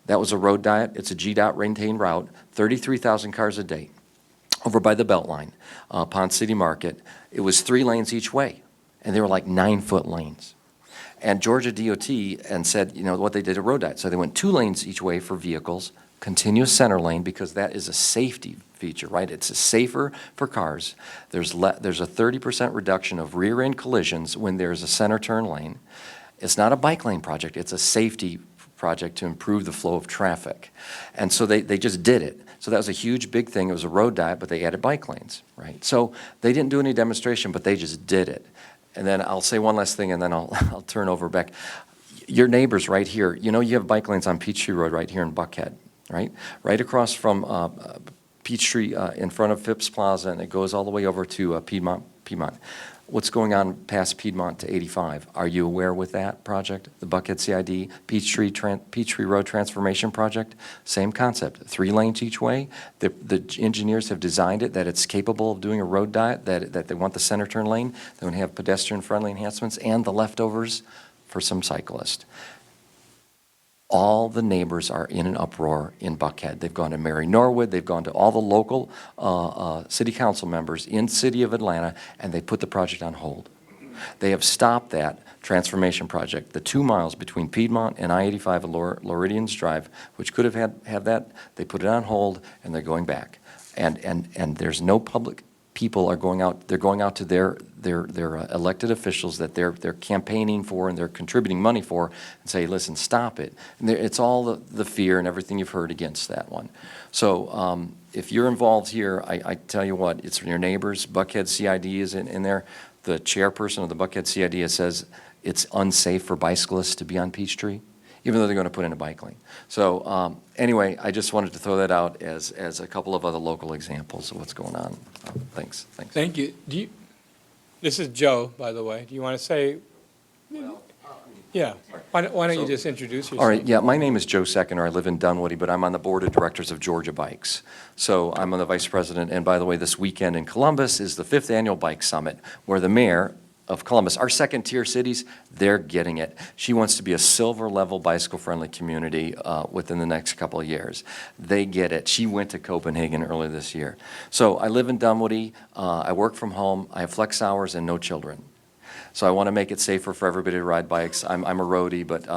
That was a road diet. It's a GDOT maintained route, 33,000 cars a day over by the Beltline, Ponce City Market. It was 3 lanes each way, and they were like 9-foot lanes. And Georgia DOT and said, what they did a road diet. So they went 2 lanes each way for vehicles, continuous center lane, because that is a safety feature, right? It's safer for cars. There's a 30% reduction of rear end collisions when there's a center turn lane. It's not a bike lane project, it's a safety project to improve the flow of traffic. And so they just did it. So that was a huge, big thing. It was a road diet, but they added bike lanes, right? So they didn't do any demonstration, but they just did it. And then I'll say one last thing, and then I'll turn over back. Your neighbors right here, you have bike lanes on Peachtree Road right here in Buckhead, right? Right across from Peachtree in front of Phipps Plaza, and it goes all the way over to Piedmont. What's going on past Piedmont to 85? Are you aware with that project? The Buckhead CID, Peachtree Road Transformation Project? Same concept, 3 lanes each way. The engineers have designed it that it's capable of doing a road diet, that they want the center turn lane, they want to have pedestrian-friendly enhancements, and the leftovers for some cyclists. All the neighbors are in an uproar in Buckhead. They've gone to Mary Norwood, they've gone to all the local city council members in the city of Atlanta, and they put the project on hold. They have stopped that transformation project. The 2 miles between Piedmont and I-85 at Floridians Drive, which could have that, they put it on hold, and they're going back. And there's no public, people are going out, they're going out to their elected officials that they're campaigning for and they're contributing money for, and say, listen, stop it. And it's all the fear and everything you've heard against that one. So if you're involved here, I tell you what, it's from your neighbors. Buckhead CID is in there. The chairperson of the Buckhead CID says it's unsafe for bicyclists to be on Peachtree, even though they're going to put in a bike lane. So anyway, I just wanted to throw that out as a couple of other local examples of what's going on. Thanks. Thank you. This is Joe, by the way. Do you want to say? Yeah. Why don't you just introduce yourself? All right, yeah, my name is Joe Seconder. I live in Dunwoody, but I'm on the board of directors of Georgia Bikes. So I'm the vice president, and by the way, this weekend in Columbus is the 5th annual bike summit, where the mayor of Columbus, our second-tier cities, they're getting it. She wants to be a silver-level bicycle-friendly community within the next couple of years. They get it. She went to Copenhagen earlier this year. So I live in Dunwoody. I work from home. I have flex hours and no children. So I want to make it safer for everybody to ride bikes. I'm a roadie, but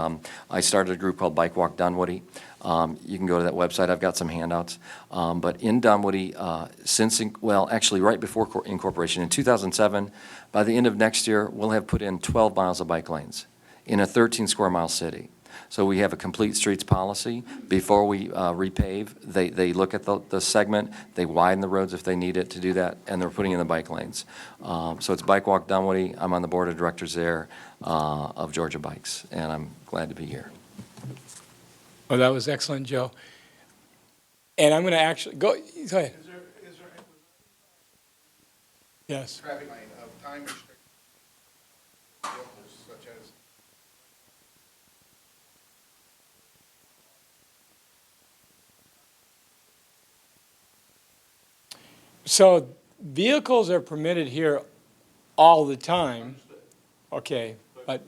I started a group called Bike Walk Dunwoody. You can go to that website. I've got some handouts. But in Dunwoody, actually right before incorporation, in 2007, by the end of next year, we'll have put in 12 miles of bike lanes in a 13-square-mile city. So we have a complete streets policy. Before we repave, they look at the segment, they widen the roads if they need it to do that, and they're putting in the bike lanes. So it's Bike Walk Dunwoody. I'm on the board of directors there of Georgia Bikes, and I'm glad to be here. Oh, that was excellent, Joe. And I'm going to actually, go ahead. Is there Yes. traffic lane of time restricted vehicles such as? So vehicles are permitted here all the time. Okay, but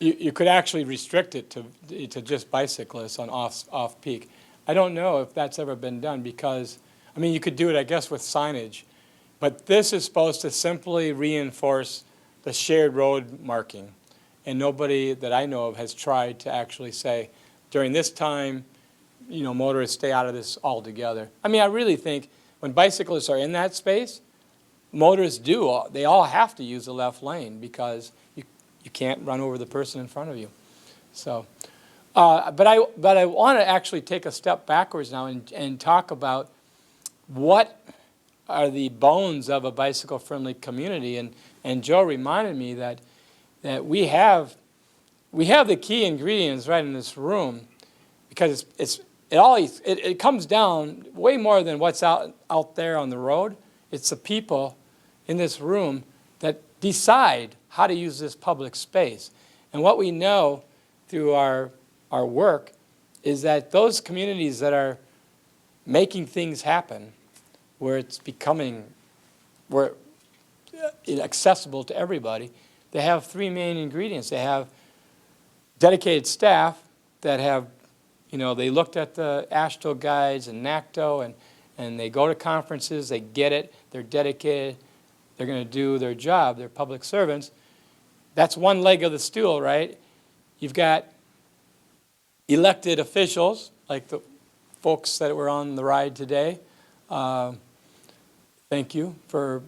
you could actually restrict it to just bicyclists on off-peak. I don't know if that's ever been done because, I mean, you could do it, I guess, with signage. But this is supposed to simply reinforce the shared road marking. And nobody that I know of has tried to actually say, during this time, you know, motorists stay out of this altogether. I mean, I really think when bicyclists are in that space, motorists they all have to use the left lane because you can't run over the person in front of you. So, but I want to actually take a step backwards now and talk about what are the bones of a bicycle-friendly community. And Joe reminded me that we have the key ingredients right in this room, because it comes down way more than what's out there on the road. It's the people in this room that decide how to use this public space. And what we know through our work is that those communities that are making things happen, where it's accessible to everybody, they have three main ingredients. They have dedicated staff that have, you know, they looked at the AASHTO guides and NACTO, and they go to conferences, they get it, they're dedicated, they're going to do their job, they're public servants. That's one leg of the stool, right? You've got elected officials, like the folks that were on the ride today. Thank you for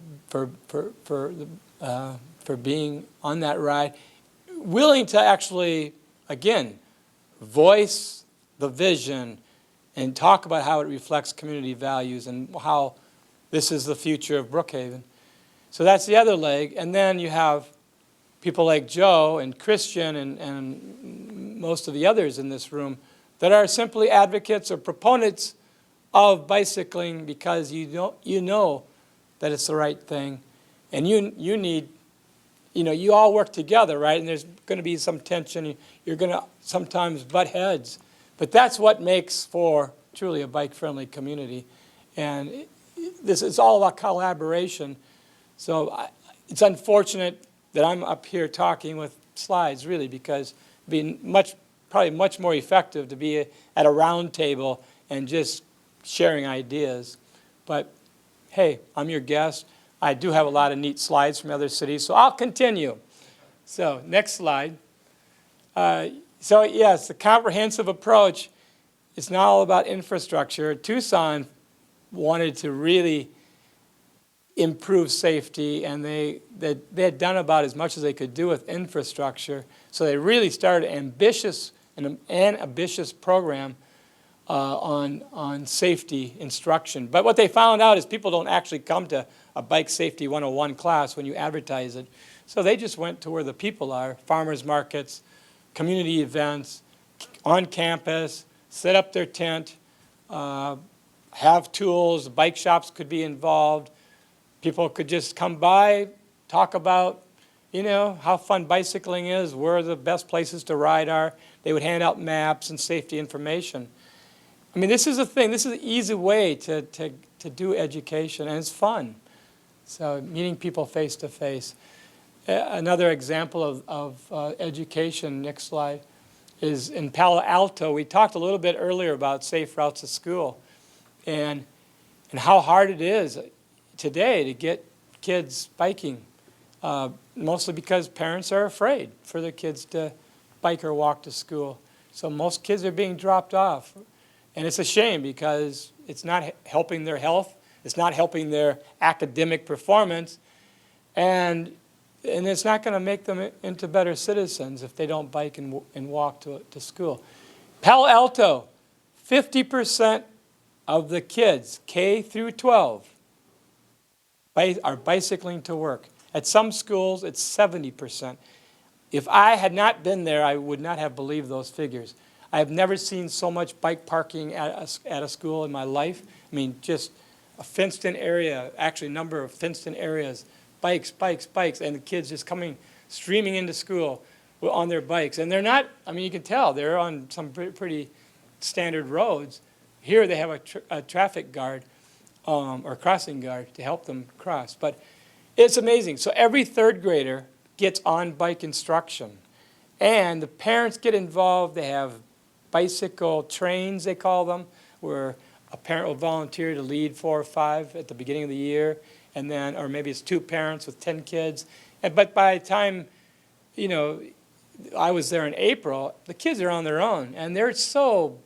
being on that ride, willing to actually, again, voice the vision and talk about how it reflects community values and how this is the future of Brookhaven. So that's the other leg. And then you have people like Joe and Christian and most of the others in this room that are simply advocates or proponents of bicycling because you know that it's the right thing. And you need, you know, you all work together, right? And there's going to be some tension. You're going to sometimes butt heads. But that's what makes for truly a bike-friendly community. And this is all about collaboration. So it's unfortunate that I'm up here talking with slides, really, because it'd be probably much more effective to be at a round table and just sharing ideas. But hey, I'm your guest. I do have a lot of neat slides from other cities, so I'll continue. So next slide. So yes, the comprehensive approach is not all about infrastructure. Tucson wanted to really improve safety, and they had done about as much as they could do with infrastructure. So they really started an ambitious program on safety instruction. But what they found out is people don't actually come to a Bike Safety 101 class when you advertise it. So they just went to where the people are, farmers markets, community events, on campus, set up their tent, have tools, bike shops could be involved. People could just come by, talk about, how fun bicycling is, where the best places to ride are. They would hand out maps and safety information. I mean, this is a thing. This is an easy way to do education, and it's fun. So meeting people face to face. Another example of education, next slide, is in Palo Alto. We talked a little bit earlier about safe routes to school and how hard it is today to get kids biking, mostly because parents are afraid for their kids to bike or walk to school. So most kids are being dropped off. And it's a shame because it's not helping their health, it's not helping their academic performance, and it's not going to make them into better citizens if they don't bike and walk to school. Palo Alto, 50% of the kids, K through 12, are bicycling to work. At some schools, it's 70%. If I had not been there, I would not have believed those figures. I have never seen so much bike parking at a school in my life. I mean, just a fenced-in area, actually a number of fenced-in areas, bikes, and the kids just streaming into school on their bikes. And they're not, I mean, you can tell, they're on some pretty standard roads. Here they have a traffic guard or crossing guard to help them cross. But it's amazing. So every third grader gets on bike instruction. And the parents get involved. They have bicycle trains, they call them, where a parent will volunteer to lead 4 or 5 at the beginning of the year, and then, or maybe it's 2 parents with 10 kids. But by the time, I was there in April, the kids are on their own, and they're so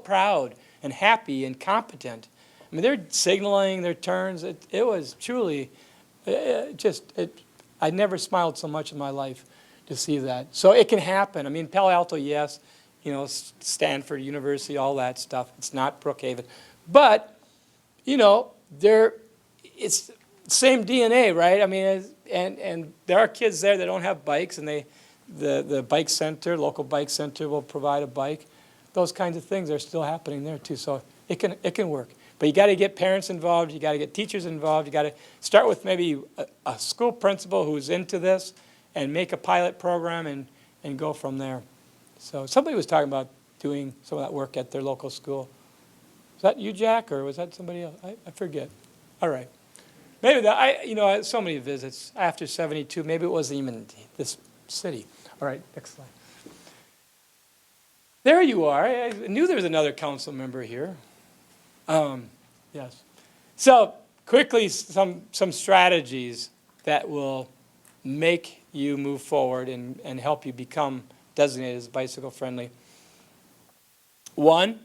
proud and happy and competent. I mean, they're signaling their turns. It was truly I never smiled so much in my life to see that. So it can happen. I mean, Palo Alto, yes. Stanford University, all that stuff. It's not Brookhaven. But, it's the same DNA, right? I mean, and there are kids there that don't have bikes, and the bike center, local bike center will provide a bike. Those kinds of things are still happening there too. So it can work. But you got to get parents involved. You got to get teachers involved. You got to start with maybe a school principal who's into this and make a pilot program and go from there. So somebody was talking about doing some of that work at their local school. Was that you, Jack, or was that somebody else? I forget. All right. Maybe so many visits after 72. Maybe it wasn't even this city. All right, next slide. There you are. I knew there was another council member here. Yes. So quickly, some strategies that will make you move forward and help you become designated as bicycle friendly. One,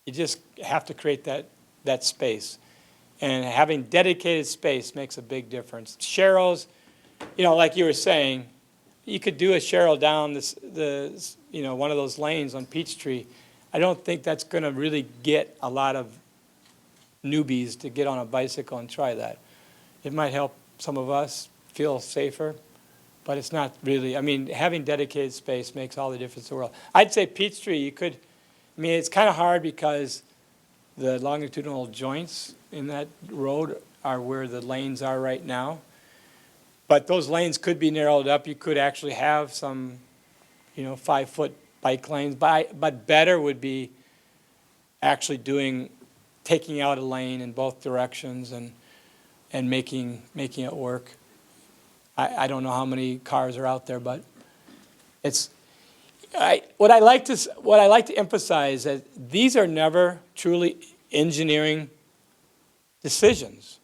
you just have to create that space. And having dedicated space makes a big difference. Sharrows, like you were saying, you could do a Sharrow down one of those lanes on Peachtree. I don't think that's going to really get a lot of newbies to get on a bicycle and try that. It might help some of us feel safer. But it's not really, I mean, having dedicated space makes all the difference in the world. I'd say Peachtree, it's kind of hard because the longitudinal joints in that road are where the lanes are right now. But those lanes could be narrowed up. You could actually have some, 5-foot bike lanes. But better would be actually taking out a lane in both directions and making it work. I don't know how many cars are out there, but what I like to emphasize is that these are never truly engineering decisions.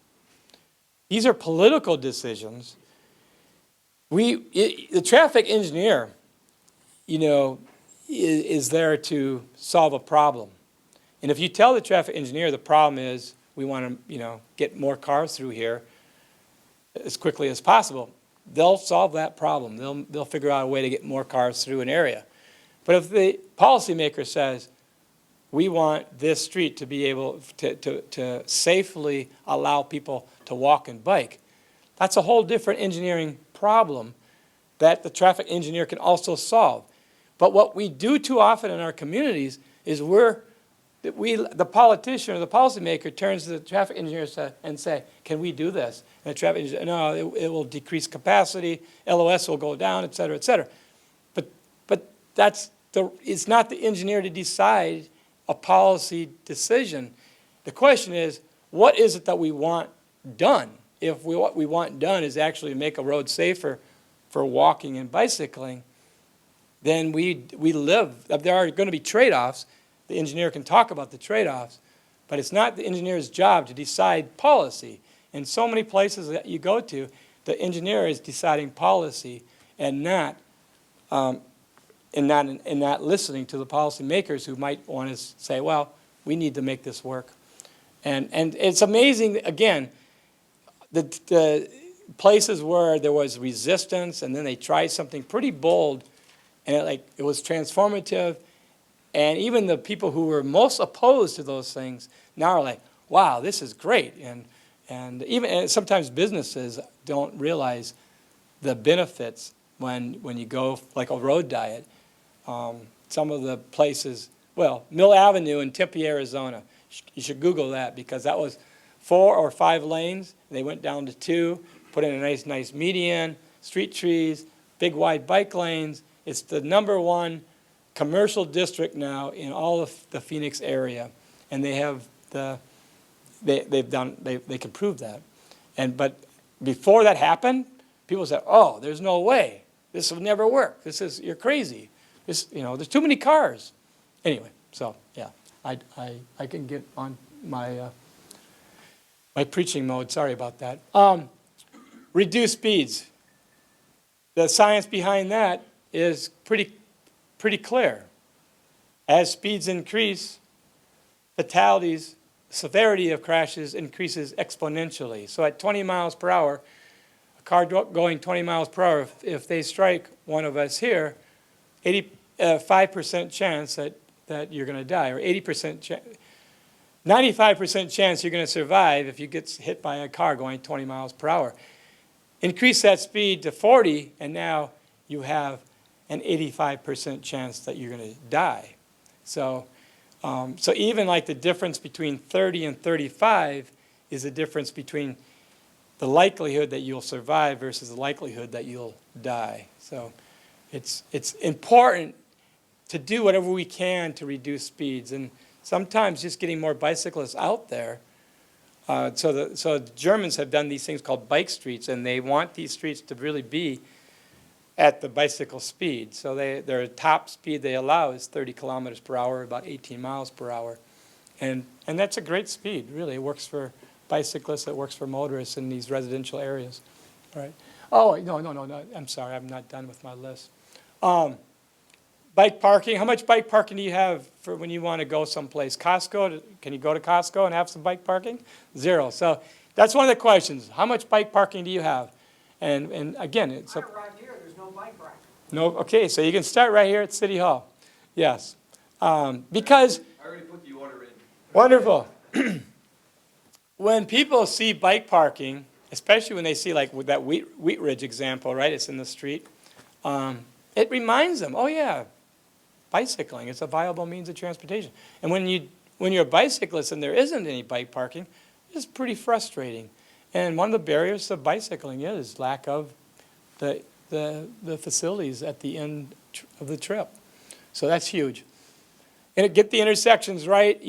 These are political decisions. The traffic engineer, is there to solve a problem. And if you tell the traffic engineer the problem is we want to, get more cars through here as quickly as possible, they'll solve that problem. They'll figure out a way to get more cars through an area. But if the policymaker says, we want this street to be able to safely allow people to walk and bike, that's a whole different engineering problem that the traffic engineer can also solve. But what we do too often in our communities is the politician or the policymaker turns to the traffic engineer and say, can we do this? And the traffic engineer, no, it will decrease capacity, LOS will go down, et cetera, et cetera. But it's not the engineer to decide a policy decision. The question is, what is it that we want done? If what we want done is actually make a road safer for walking and bicycling, then we live. There are going to be trade-offs. The engineer can talk about the trade-offs, but it's not the engineer's job to decide policy. In so many places that you go to, the engineer is deciding policy and not listening to the policymakers who might want to say, well, we need to make this work. And it's amazing, again, the places where there was resistance and then they tried something pretty bold and it was transformative. And even the people who were most opposed to those things now are like, wow, this is great. And sometimes businesses don't realize the benefits when you go like a road diet. Some of the places, Mill Avenue in Tempe, Arizona, you should Google that because that was 4 or 5 lanes. They went down to 2, put in a nice median, street trees, big wide bike lanes. It's the #1 commercial district now in all of the Phoenix area, and they have they can prove that. But before that happened, people said, "Oh, there's no way. This will never work. You're crazy. There's too many cars." Anyway, so yeah, I can get on my my preaching mode. Sorry about that. Reduce speeds. The science behind that is pretty clear. As speeds increase, fatalities, severity of crashes increases exponentially. So at 20 miles per hour, a car going 20 miles per hour, if they strike one of us here, 85% chance that you're going to die, or 95% chance you're going to survive if you get hit by a car going 20 miles per hour. Increase that speed to 40, and now you have an 85% chance that you're going to die. So even like the difference between 30 and 35 is the difference between the likelihood that you'll survive versus the likelihood that you'll die. So it's important to do whatever we can to reduce speeds, and sometimes just getting more bicyclists out there. So the Germans have done these things called bike streets, and they want these streets to really be at the bicycle speed. So their top speed they allow is 30 kilometers per hour, about 18 miles per hour. And that's a great speed, really. It works for bicyclists, it works for motorists in these residential areas. All right. Oh, no, I'm sorry, I'm not done with my list. Bike parking, how much bike parking do you have for when you want to go someplace? Costco, can you go to Costco and have some bike parking? 0. So that's one of the questions. How much bike parking do you have? And again, it's Right here, there's no bike rack. no. Okay, so you can start right here at City Hall. Yes, because I already put the order in. wonderful. When people see bike parking, especially when they see like with that Wheat Ridge example, right? It's in the street. It reminds them, oh yeah, bicycling. It's a viable means of transportation. And when you're a bicyclist and there isn't any bike parking, it's pretty frustrating. And one of the barriers to bicycling is lack of the facilities at the end of the trip. So that's huge. And get the intersections right.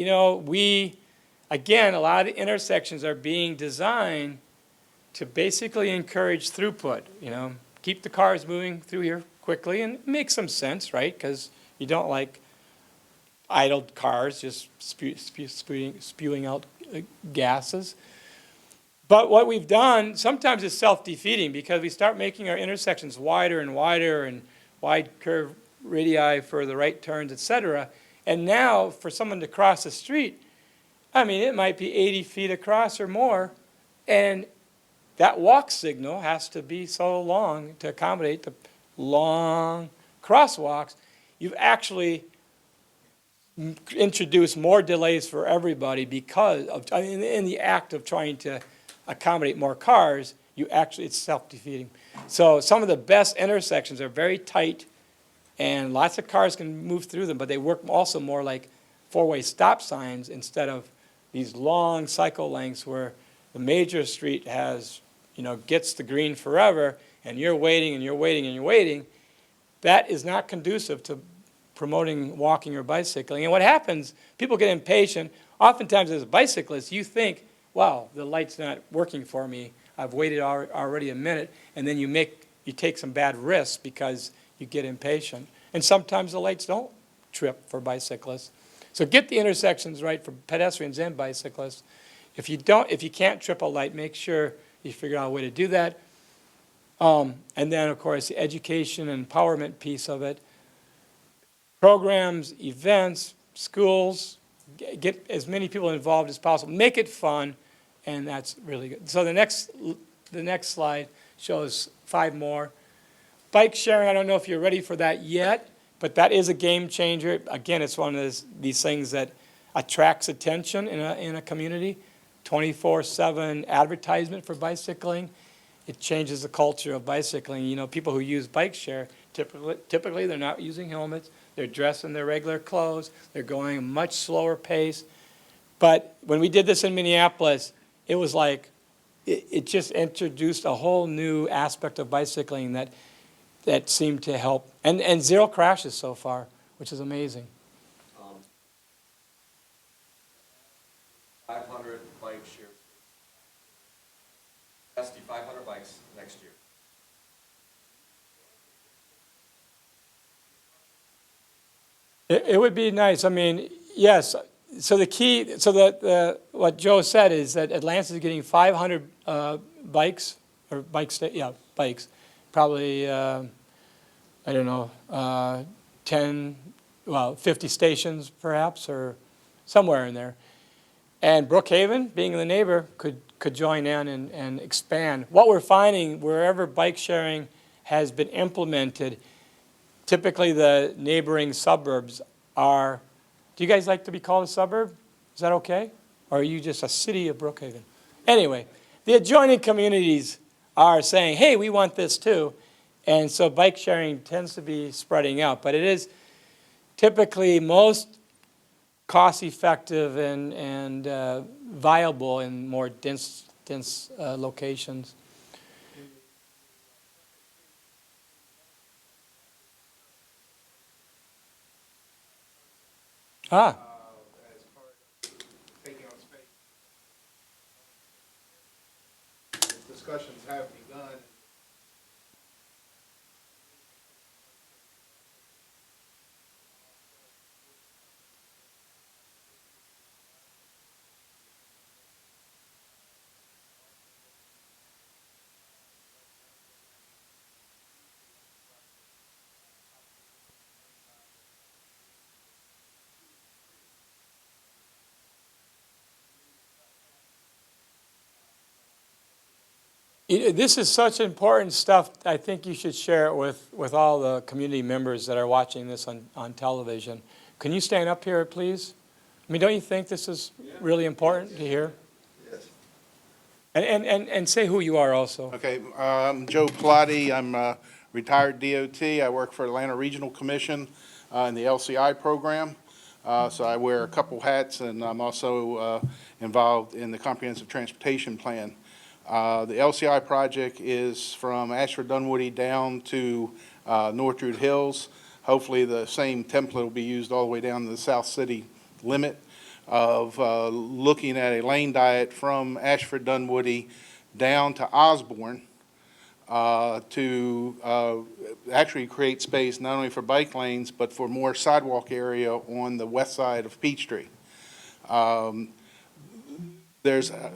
Again, a lot of the intersections are being designed to basically encourage throughput. Keep the cars moving through here quickly, and it makes some sense, right? Because you don't like idled cars just spewing out gases. But what we've done, sometimes it's self-defeating because we start making our intersections wider and wider and wide curve radii for the right turns, et cetera. And now for someone to cross the street, I mean, it might be 80 feet across or more. And that walk signal has to be so long to accommodate the long crosswalks. You've actually introduced more delays for everybody because of, I mean, in the act of trying to accommodate more cars, it's self-defeating. So some of the best intersections are very tight and lots of cars can move through them, but they work also more like four-way stop signs instead of these long cycle lengths where the major street has, gets the green forever and you're waiting and you're waiting and you're waiting. That is not conducive to promoting walking or bicycling. And what happens, people get impatient. Oftentimes as a bicyclist, you think, wow, the light's not working for me. I've waited already a minute. And then you take some bad risks because you get impatient. And sometimes the lights don't trip for bicyclists. So get the intersections right for pedestrians and bicyclists. If you can't trip a light, make sure you figure out a way to do that. And then, of course, the education and empowerment piece of it. Programs, events, schools, get as many people involved as possible. Make it fun, and that's really good. So the next slide shows 5 more. Bike sharing, I don't know if you're ready for that yet, but that is a game changer. Again, it's one of these things that attracts attention in a community. 24/7 advertisement for bicycling. It changes the culture of bicycling. People who use bike share, typically they're not using helmets. They're dressed in their regular clothes. They're going a much slower pace. But when we did this in Minneapolis, it was like, it just introduced a whole new aspect of bicycling that seemed to help. And 0 crashes so far, which is amazing. 500 bike shares. 500 bikes next year. It would be nice. I mean, yes. So the key, what Joe said is that Atlantis is getting 500 bikes, or bikes. Probably, I don't know, 50 stations perhaps, or somewhere in there. And Brookhaven, being in the neighbor, could join in and expand. What we're finding, wherever bike sharing has been implemented, typically the neighboring suburbs are, do you guys like to be called a suburb? Is that okay? Or are you just a city of Brookhaven? Anyway, the adjoining communities are saying, hey, we want this too. And so bike sharing tends to be spreading out. But it is typically most cost-effective and viable in more dense locations. as Ah, part of taking on space. Discussions have begun. this is such important stuff. I think you should share it with all the community members that are watching this on television. Can you stand up here, please? I mean, don't you think this is really important to hear? Yes. And say who you are also. Okay, I'm Joe Plotty. I'm a retired DOT. I work for Atlanta Regional Commission in the LCI program. So I wear a couple hats, and I'm also involved in the Comprehensive Transportation Plan. The LCI project is from Ashford-Dunwoody down to North Druid Hills. Hopefully the same template will be used all the way down to the South City limit of looking at a lane diet from Ashford-Dunwoody down to Osborne to actually create space not only for bike lanes but for more sidewalk area on the west side of Peachtree.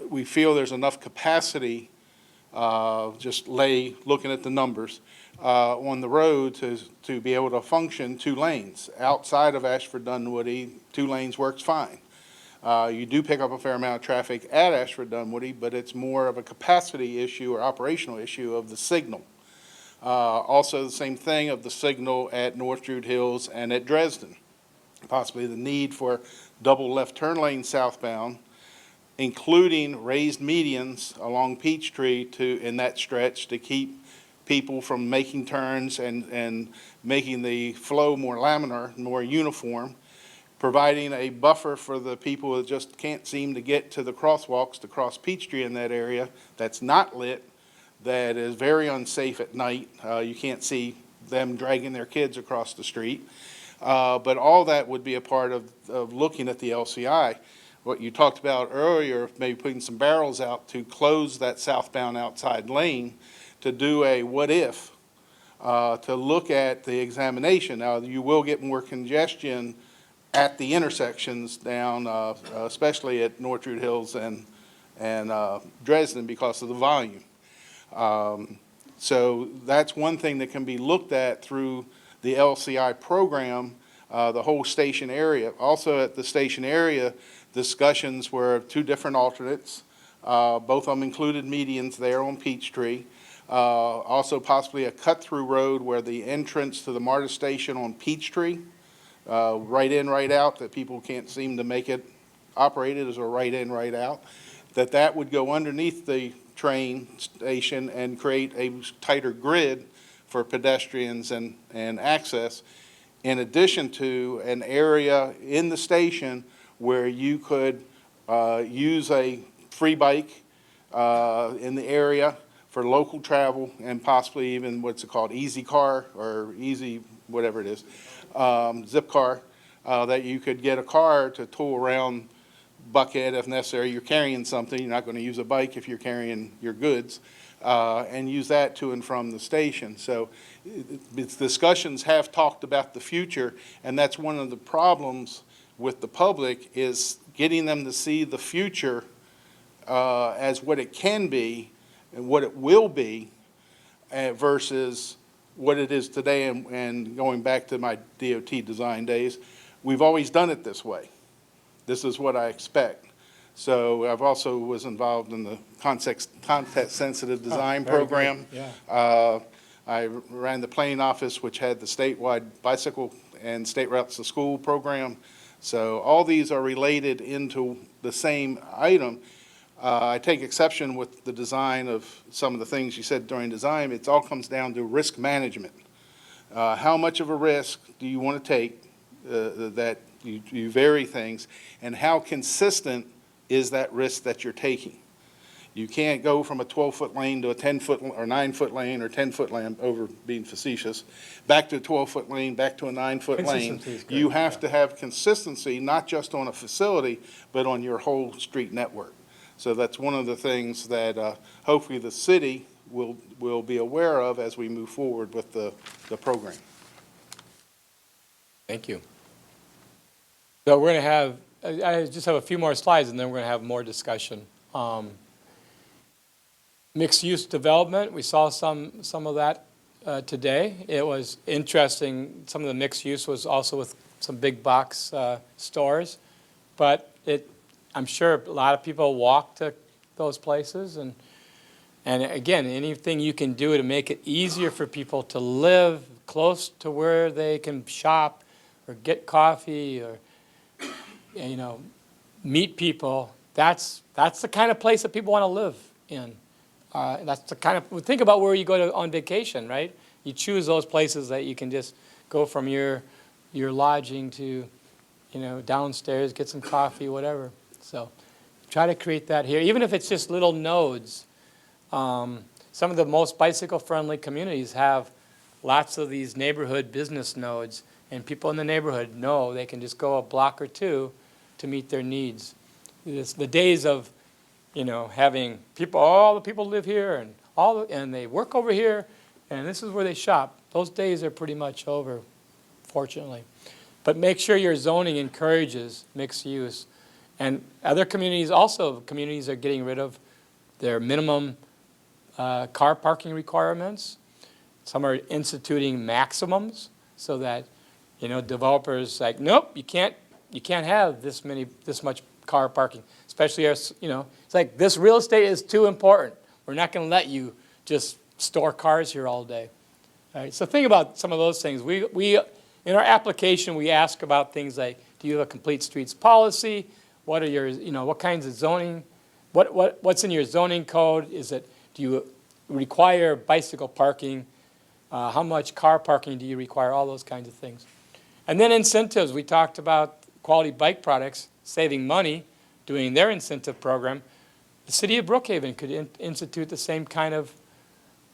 we feel there's enough capacity, just looking at the numbers, on the road to be able to function 2 lanes. Outside of Ashford Dunwoody, 2 lanes works fine. You do pick up a fair amount of traffic at Ashford Dunwoody, but it's more of a capacity issue or operational issue of the signal. Also the same thing of the signal at North Druid Hills and at Dresden. Possibly the need for double left turn lane southbound, including raised medians along Peachtree in that stretch to keep people from making turns and making the flow more laminar, more uniform, providing a buffer for the people that just can't seem to get to the crosswalks to cross Peachtree in that area that's not lit, that is very unsafe at night. You can't see them dragging their kids across the street. But all that would be a part of looking at the LCI. What you talked about earlier, maybe putting some barrels out to close that southbound outside lane to do a what if, to look at the examination. Now, you will get more congestion at the intersections down, especially at North Druid Hills and Dresden because of the volume. So that's one thing that can be looked at through the LCI program, the whole station area. Also at the station area, discussions were 2 different alternates. Both of them included medians there on Peachtree. Also possibly a cut-through road where the entrance to the MARTA station on Peachtree, right in, right out, that people can't seem to make it operated as a right in, right out, that would go underneath the train station and create a tighter grid for pedestrians and access, in addition to an area in the station where you could use a free bike in the area for local travel and possibly even what's it called, easy car or easy whatever it is, zip car, that you could get a car to tow around Buckhead if necessary. You're carrying something, you're not going to use a bike if you're carrying your goods, and use that to and from the station. So discussions have talked about the future, and that's one of the problems with the public is getting them to see the future as what it can be and what it will be versus what it is today. And going back to my DOT design days, we've always done it this way. This is what I expect. So I've also was involved in the context-sensitive design program. Good. Yeah. I ran the planning office, which had the statewide bicycle and state routes to school program. So all these are related into the same item. I take exception with the design of some of the things you said during design. It all comes down to risk management. How much of a risk do you want to take that you vary things, and how consistent is that risk that you're taking? You can't go from a 12-foot lane to a 10-foot or 9-foot lane or 10-foot lane, over being facetious, back to a 12-foot lane, back to a 9-foot lane. You have to have consistency, not just on a facility, but on your whole street network. So that's one of the things that hopefully the city will be aware of as we move forward with the program. Thank you. So we're going to have, I just have a few more slides and then we're going to have more discussion. Mixed-use development, we saw some of that today. It was interesting. Some of the mixed use was also with some big box stores, but I'm sure a lot of people walk to those places, and again, anything you can do to make it easier for people to live close to where they can shop or get coffee or meet people. That's the kind of place that people want to live in. That's the kind of, think about where you go on vacation, right? You choose those places that you can just go from your lodging to, downstairs, get some coffee, whatever. So try to create that here, even if it's just little nodes. Some of the most bicycle-friendly communities have lots of these neighborhood business nodes, and people in the neighborhood know they can just go a block or two to meet their needs. It's the days of, having people, all the people live here and they work over here, and this is where they shop. Those days are pretty much over, fortunately. But make sure your zoning encourages mixed use. And other communities also, communities are getting rid of their minimum car parking requirements. Some are instituting maximums so that, developers like, nope, you can't have this much car parking, especially it's like this real estate is too important. We're not going to let you just store cars here all day. All right, so think about some of those things. We in our application, we ask about things like, do you have a complete streets policy? What are your, what kinds of zoning? What's in your zoning code? Do you require bicycle parking? How much car parking do you require? All those kinds of things. And then incentives. We talked about Quality Bike Products saving money, doing their incentive program. The city of Brookhaven could institute the same kind of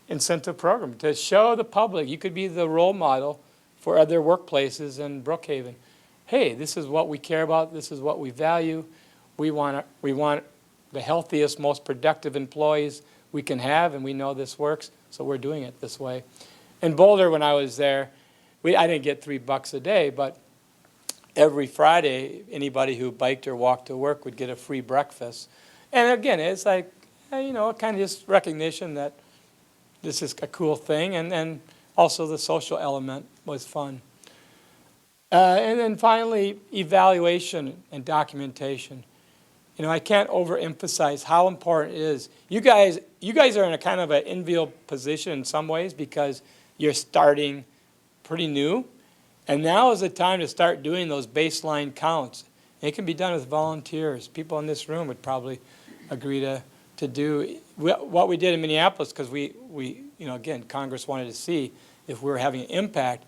incentive program to show the public. You could be the role model for other workplaces in Brookhaven. Hey, this is what we care about. This is what we value. We want the healthiest, most productive employees we can have, and we know this works, so we're doing it this way. In Boulder, when I was there, I didn't get $3 a day, but every Friday, anybody who biked or walked to work would get a free breakfast. And again, it's like, kind of just recognition that this is a cool thing, and then also the social element was fun. And then finally, evaluation and documentation. I can't overemphasize how important it is. You guys are in a kind of an enviable position in some ways because you're starting pretty new. And now is the time to start doing those baseline counts. It can be done with volunteers. People in this room would probably agree to do what we did in Minneapolis because we again, Congress wanted to see if we were having an impact.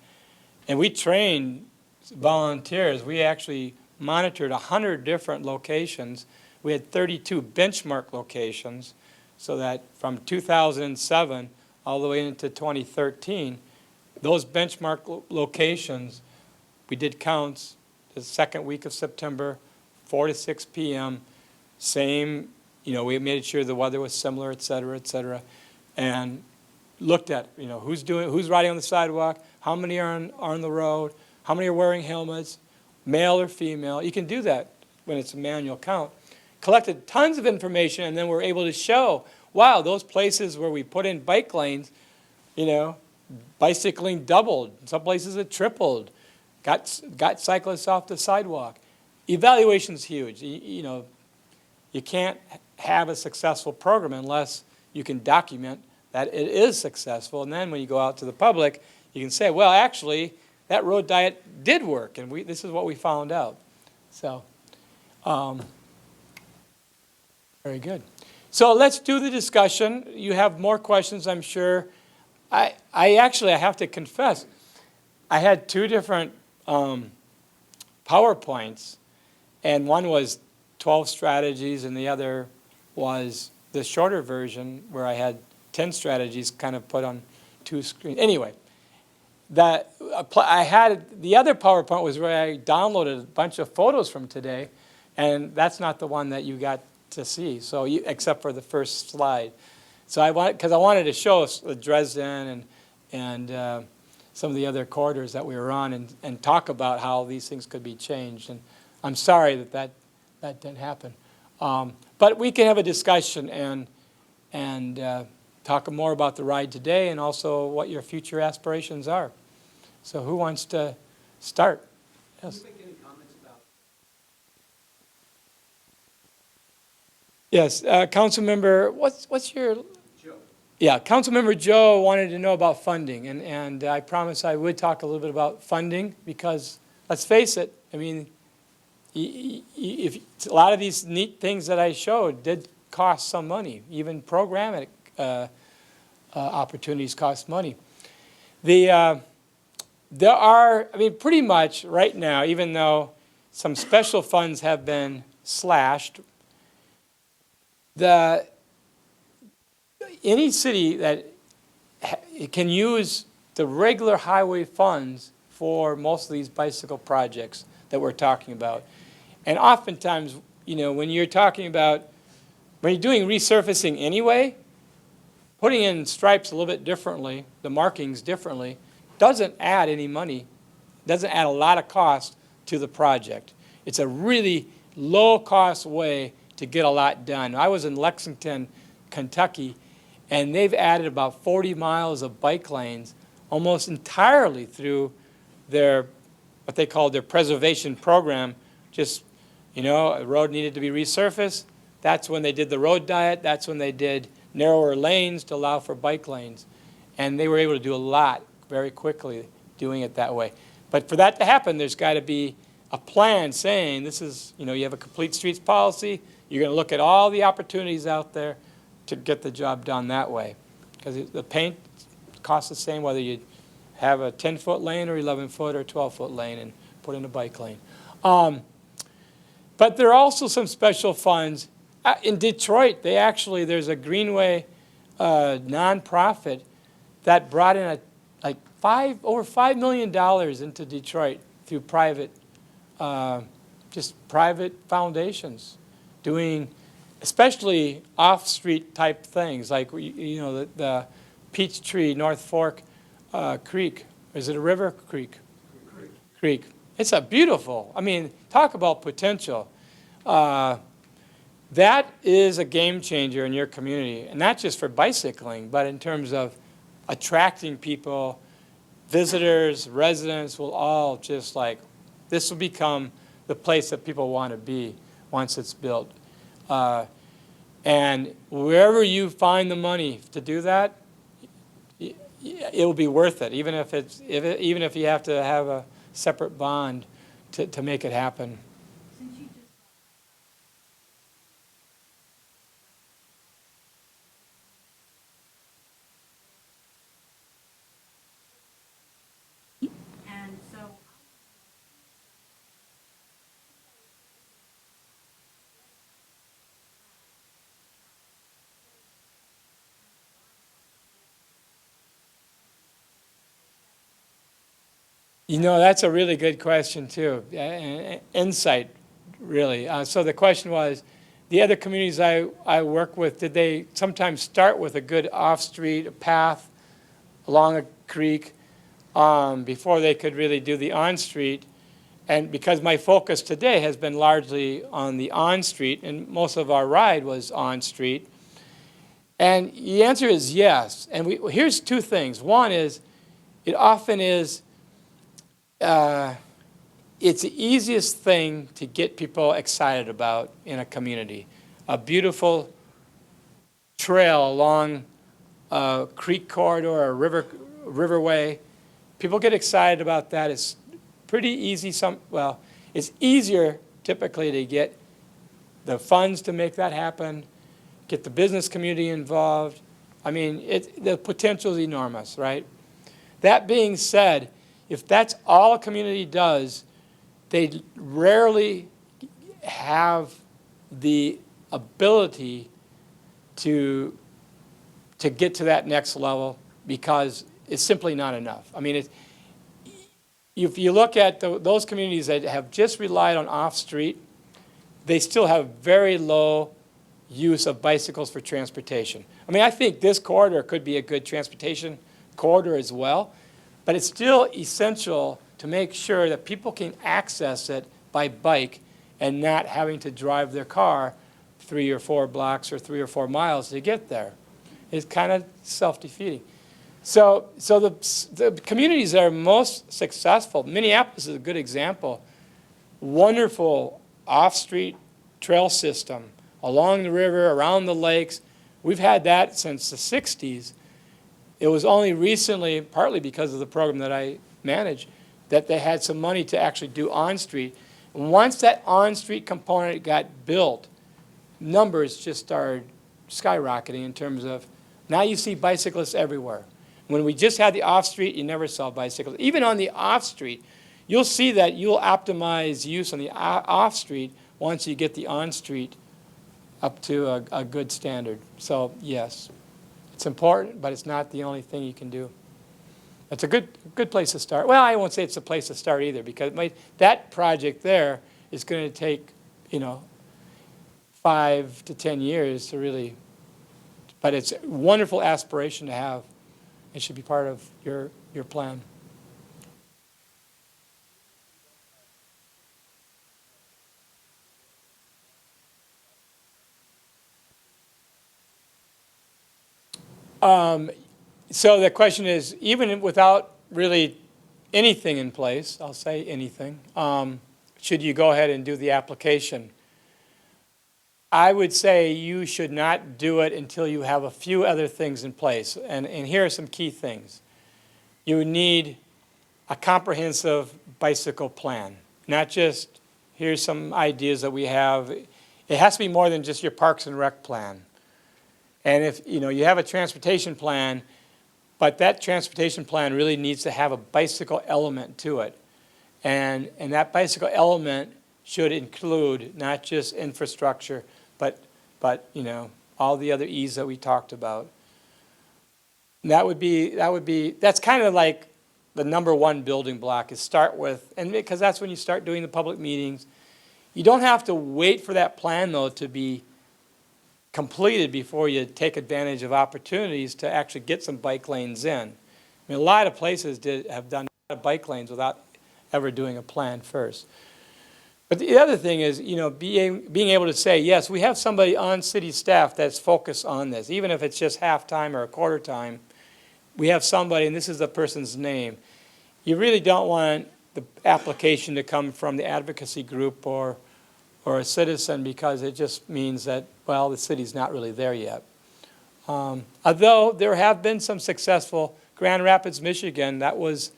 And we trained volunteers. We actually monitored 100 different locations. We had 32 benchmark locations so that from 2007 all the way into 2013, those benchmark locations, we did counts the second week of September, 4 to 6 p.m., same, we made sure the weather was similar, et cetera, and looked at, who's riding on the sidewalk, how many are on the road, how many are wearing helmets, male or female. You can do that when it's a manual count. Collected tons of information, and then we're able to show, wow, those places where we put in bike lanes, bicycling doubled. Some places it tripled. Got cyclists off the sidewalk. Evaluation's huge. You can't have a successful program unless you can document that it is successful. And then when you go out to the public, you can say, well, actually, that road diet did work, and this is what we found out. So, very good. So let's do the discussion. You have more questions, I'm sure. I have to confess, I had two different PowerPoints, and one was 12 strategies, and the other was the shorter version where I had 10 strategies kind of put on two screens. Anyway, the other PowerPoint was where I downloaded a bunch of photos from today, and that's not the one that you got to see, so except for the first slide. So I wanted to show us Dresden and some of the other corridors that we were on and talk about how these things could be changed. And I'm sorry that didn't happen. But we can have a discussion and talk more about the ride today and also what your future aspirations are. So who wants to start? Yes. Can you make any comments about? Yes, Councilmember, what's your? Joe. Yeah, Councilmember Joe wanted to know about funding, and I promised I would talk a little bit about funding because, let's face it, I mean, if a lot of these neat things that I showed did cost some money. Even programmatic opportunities cost money. There are, pretty much right now, even though some special funds have been slashed, any city that can use the regular highway funds for most of these bicycle projects that we're talking about. And oftentimes, when you're doing resurfacing anyway, putting in stripes a little bit differently, the markings differently, doesn't add any money, doesn't add a lot of cost to the project. It's a really low-cost way to get a lot done. I was in Lexington, Kentucky, and they've added about 40 miles of bike lanes almost entirely through their, what they call their preservation program. Just, you know, a road needed to be resurfaced. That's when they did the road diet. That's when they did narrower lanes to allow for bike lanes. And they were able to do a lot very quickly doing it that way. But for that to happen, there's got to be a plan saying this is, you know, you have a complete streets policy. You're going to look at all the opportunities out there to get the job done that way. Because the paint costs the same whether you have a 10-foot lane or 11-foot or 12-foot lane and put in a bike lane. But there are also some special funds. In Detroit, there's a Greenway nonprofit that brought in over $5 million into Detroit through private foundations, doing especially off-street type things, like, you know, the Peachtree North Fork Creek. Is it a river? Creek. It's a beautiful, I mean, talk about potential. That is a game changer in your community, and not just for bicycling, but in terms of attracting people, visitors, residents will all just like, this will become the place that people want to be once it's built. And wherever you find the money to do that, it will be worth it, even if you have to have a separate bond to make it happen. You know, that's a really good question, too. Insight, really. So the question was, the other communities I work with, did they sometimes start with a good off-street path along a creek before they could really do the on-street? And because my focus today has been largely on the on-street, and most of our ride was on-street, and the answer is yes. And here's two things. One is, it often is, it's the easiest thing to get people excited about in a community. A beautiful trail along a creek corridor or a riverway. People get excited about that. It's pretty easy. It's easier typically to get the funds to make that happen, get the business community involved. I mean, the potential is enormous, right? That being said, if that's all a community does, they rarely have the ability to get to that next level because it's simply not enough. I mean, if you look at those communities that have just relied on off-street, they still have very low use of bicycles for transportation. I mean, I think this corridor could be a good transportation corridor as well. But it's still essential to make sure that people can access it by bike and not having to drive their car 3 or 4 blocks or 3 or 4 miles to get there. It's kind of self-defeating. So the communities that are most successful, Minneapolis is a good example, wonderful off-street trail system along the river, around the lakes. We've had that since the 60s. It was only recently, partly because of the program that I manage, that they had some money to actually do on-street. Once that on-street component got built, numbers just started skyrocketing in terms of, now you see bicyclists everywhere. When we just had the off-street, you never saw bicycles. Even on the off-street, you'll see that you'll optimize use on the off-street once you get the on-street up to a good standard. So, yes. It's important, but it's not the only thing you can do. It's a good place to start. Well, I won't say it's a place to start either, because that project there is going to take, 5 to 10 years to really, but it's a wonderful aspiration to have. It should be part of your plan. So the question is, even without really anything in place, I'll say anything, should you go ahead and do the application? I would say you should not do it until you have a few other things in place. And here are some key things. You need a comprehensive bicycle plan, not just here's some ideas that we have. It has to be more than just your Parks and Rec plan. And if you have a transportation plan, but that transportation plan really needs to have a bicycle element to it. And that bicycle element should include not just infrastructure, but all the other E's that we talked about. And that's kind of like the number one building block is start with, and because that's when you start doing the public meetings. You don't have to wait for that plan though to be completed before you take advantage of opportunities to actually get some bike lanes in. I mean, a lot of places have done bike lanes without ever doing a plan first. But the other thing is, being able to say, yes, we have somebody on city staff that's focused on this, even if it's just half-time or a quarter time. We have somebody, and this is the person's name. You really don't want the application to come from the advocacy group or a citizen, because it just means that, well, the city's not really there yet. Although there have been some successful, Grand Rapids, Michigan, that was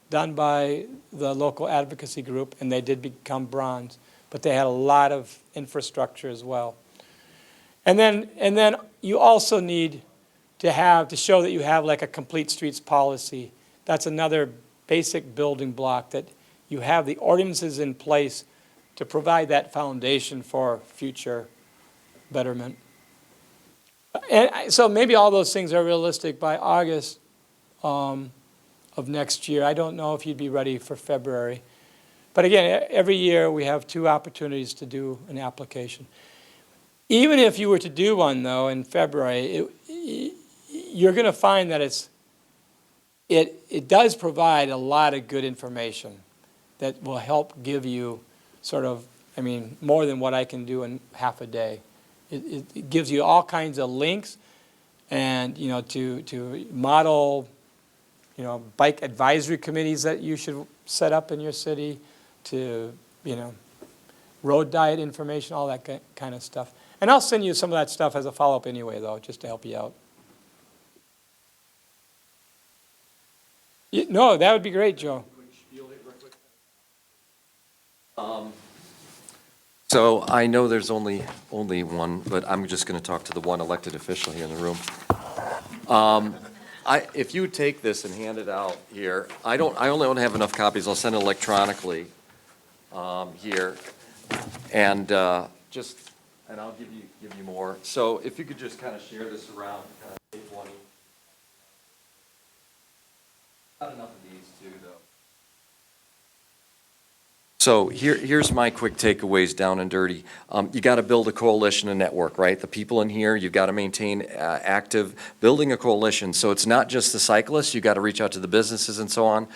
done by the local advocacy group, and they did become bronze, but they had a lot of infrastructure as well. And then you also need to show that you have like a complete streets policy. That's another basic building block, that you have the ordinances in place to provide that foundation for future betterment. And so maybe all those things are realistic by August of next year. I don't know if you'd be ready for February. But again, every year we have 2 opportunities to do an application. Even if you were to do one, though, in February, you're going to find that it does provide a lot of good information that will help give you sort of, more than what I can do in half a day. It gives you all kinds of links and, to model, bike advisory committees that you should set up in your city, to, road diet information, all that kind of stuff. And I'll send you some of that stuff as a follow-up anyway, though, just to help you out. No, that would be great, Joe. So I know there's only one, but I'm just going to talk to the one elected official here in the room. If you take this and hand it out here, I only don't have enough copies. I'll send it electronically here, and I'll give you more. So if you could just kind of share this around, take 20. Not enough of these too, though. So here's my quick takeaways, down and dirty. You got to build a coalition and network, right? The people in here, you've got to maintain active, building a coalition. So it's not just the cyclists. You got to reach out to the businesses and so on.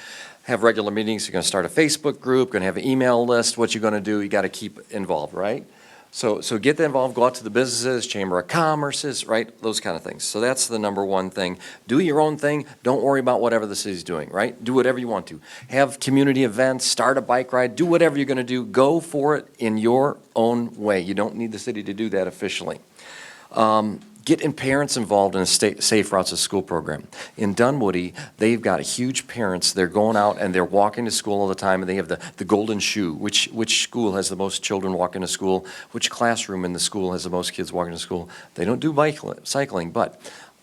Have regular meetings. You're going to start a Facebook group. Going to have an email list. What you're going to do, you got to keep involved, right? So get involved, go out to the businesses, Chamber of Commerce's, right? Those kind of things. So that's the number one thing. Do your own thing. Don't worry about whatever the city's doing, right? Do whatever you want to. Have community events, start a bike ride, do whatever you're going to do. Go for it in your own way. You don't need the city to do that officially. Getting parents involved in a Safe Routes to School program. In Dunwoody, they've got huge parents. They're going out and they're walking to school all the time, and they have the golden shoe. Which school has the most children walking to school? Which classroom in the school has the most kids walking to school? They don't do cycling, but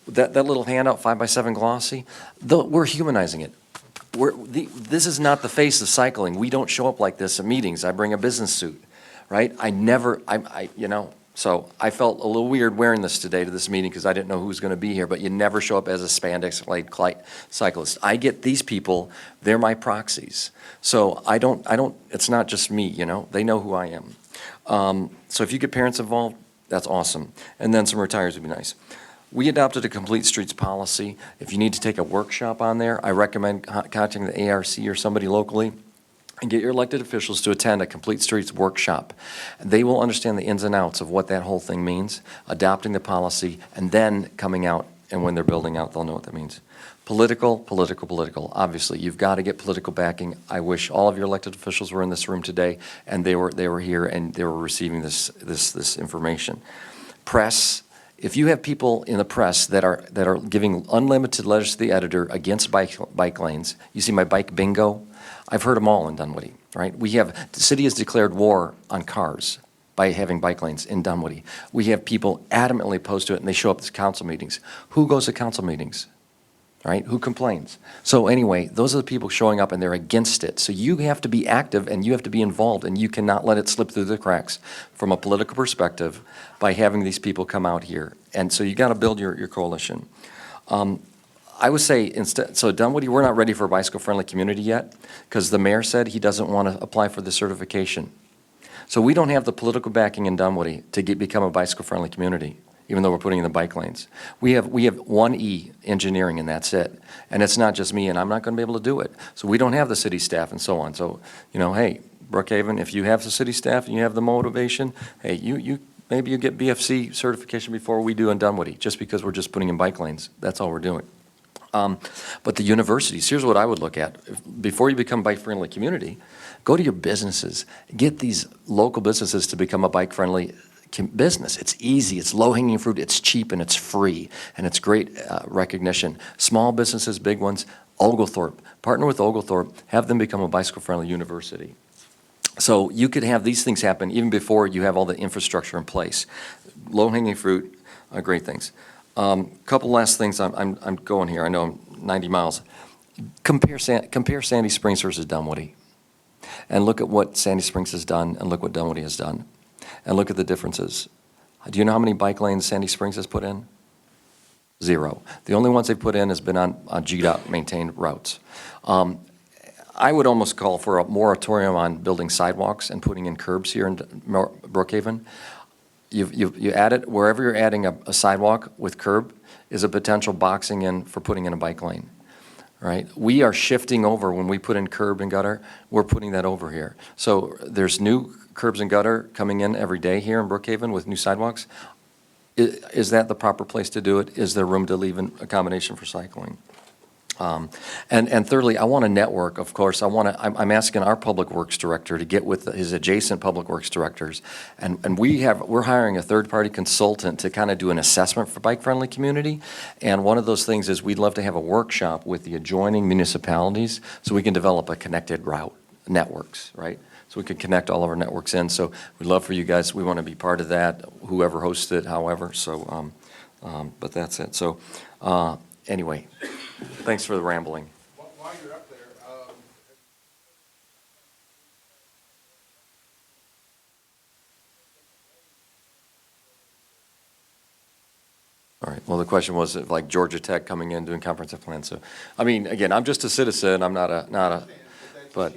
that little handout, 5x7 glossy, we're humanizing it. This is not the face of cycling. We don't show up like this at meetings. I bring a business suit, right? So I felt a little weird wearing this today to this meeting because I didn't know who was going to be here, but you never show up as a spandex-clad cyclist. I get these people, they're my proxies. So it's not just me, they know who I am. So if you get parents involved, that's awesome. And then some retires would be nice. We adopted a complete streets policy. If you need to take a workshop on there, I recommend contacting the ARC or somebody locally and get your elected officials to attend a complete streets workshop. They will understand the ins and outs of what that whole thing means, adopting the policy, and then coming out and when they're building out, they'll know what that means. Political. Obviously, you've got to get political backing. I wish all of your elected officials were in this room today, and they were here, and they were receiving this information. Press. If you have people in the press that are giving unlimited letters to the editor against bike lanes, you see my bike bingo. I've heard them all in Dunwoody, right? The city has declared war on cars by having bike lanes in Dunwoody. We have people adamantly opposed to it, and they show up to council meetings. Who goes to council meetings? Right? Who complains? So anyway, those are the people showing up, and they're against it. So you have to be active, and you have to be involved, and you cannot let it slip through the cracks from a political perspective by having these people come out here. And so you got to build your coalition. I would say so Dunwoody, we're not ready for a bicycle-friendly community yet, because the mayor said he doesn't want to apply for the certification. So we don't have the political backing in Dunwoody to become a bicycle-friendly community, even though we're putting in the bike lanes. We have 1E, engineering, and that's it. And it's not just me, and I'm not going to be able to do it. So we don't have the city staff and so on. So, hey, Brookhaven, if you have the city staff and you have the motivation, hey, maybe you get BFC certification before we do in Dunwoody, just because we're just putting in bike lanes. That's all we're doing. But the universities, here's what I would look at. Before you become a bike-friendly community, go to your businesses. Get these local businesses to become a bike-friendly business. It's easy, it's low-hanging fruit, it's cheap, and it's free, and it's great recognition. Small businesses, big ones, Oglethorpe. Partner with Oglethorpe, have them become a bicycle-friendly university. So you could have these things happen even before you have all the infrastructure in place. Low-hanging fruit, great things. Couple last things, I'm going here, I know I'm 90 miles. Compare Sandy Springs versus Dunwoody, and look at what Sandy Springs has done, and look what Dunwoody has done, and look at the differences. Do you know how many bike lanes Sandy Springs has put in? 0. The only ones they've put in has been on GDOT maintained routes. I would almost call for a moratorium on building sidewalks and putting in curbs here in Brookhaven. You add it, wherever you're adding a sidewalk with curb is a potential boxing in for putting in a bike lane, right? We are shifting over when we put in curb and gutter, we're putting that over here. So there's new curbs and gutter coming in every day here in Brookhaven with new sidewalks. Is that the proper place to do it? Is there room to leave an accommodation for cycling? And thirdly, I want a network, of course. I'm asking our public works director to get with his adjacent public works directors. And we're hiring a third-party consultant to kind of do an assessment for bike-friendly community. And one of those things is we'd love to have a workshop with the adjoining municipalities so we can develop a connected route networks, right? So we can connect all of our networks in. So we'd love for you guys, we want to be part of that, whoever hosts it, however. So, but that's it. So anyway. Thanks for the rambling. While you're up there, All right. Well, the question was like Georgia Tech coming in doing comprehensive plans. So, I mean, again, I'm just a citizen. I'm not a. But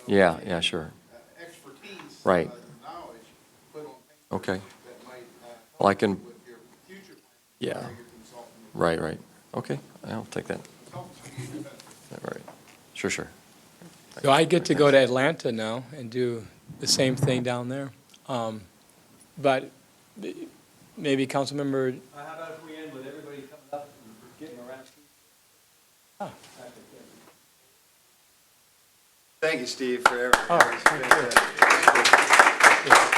yeah, sure. expertise, Right. knowledge put on things Okay. that might Well, I can. with your future plans. Yeah. Your consultant. Right. Okay. I'll take that. Right. Sure. So I get to go to Atlanta now and do the same thing down there. But maybe Councilmember. How about if we end with everybody coming up and getting around? Thank you, Steve, for everything. Oh, thank you.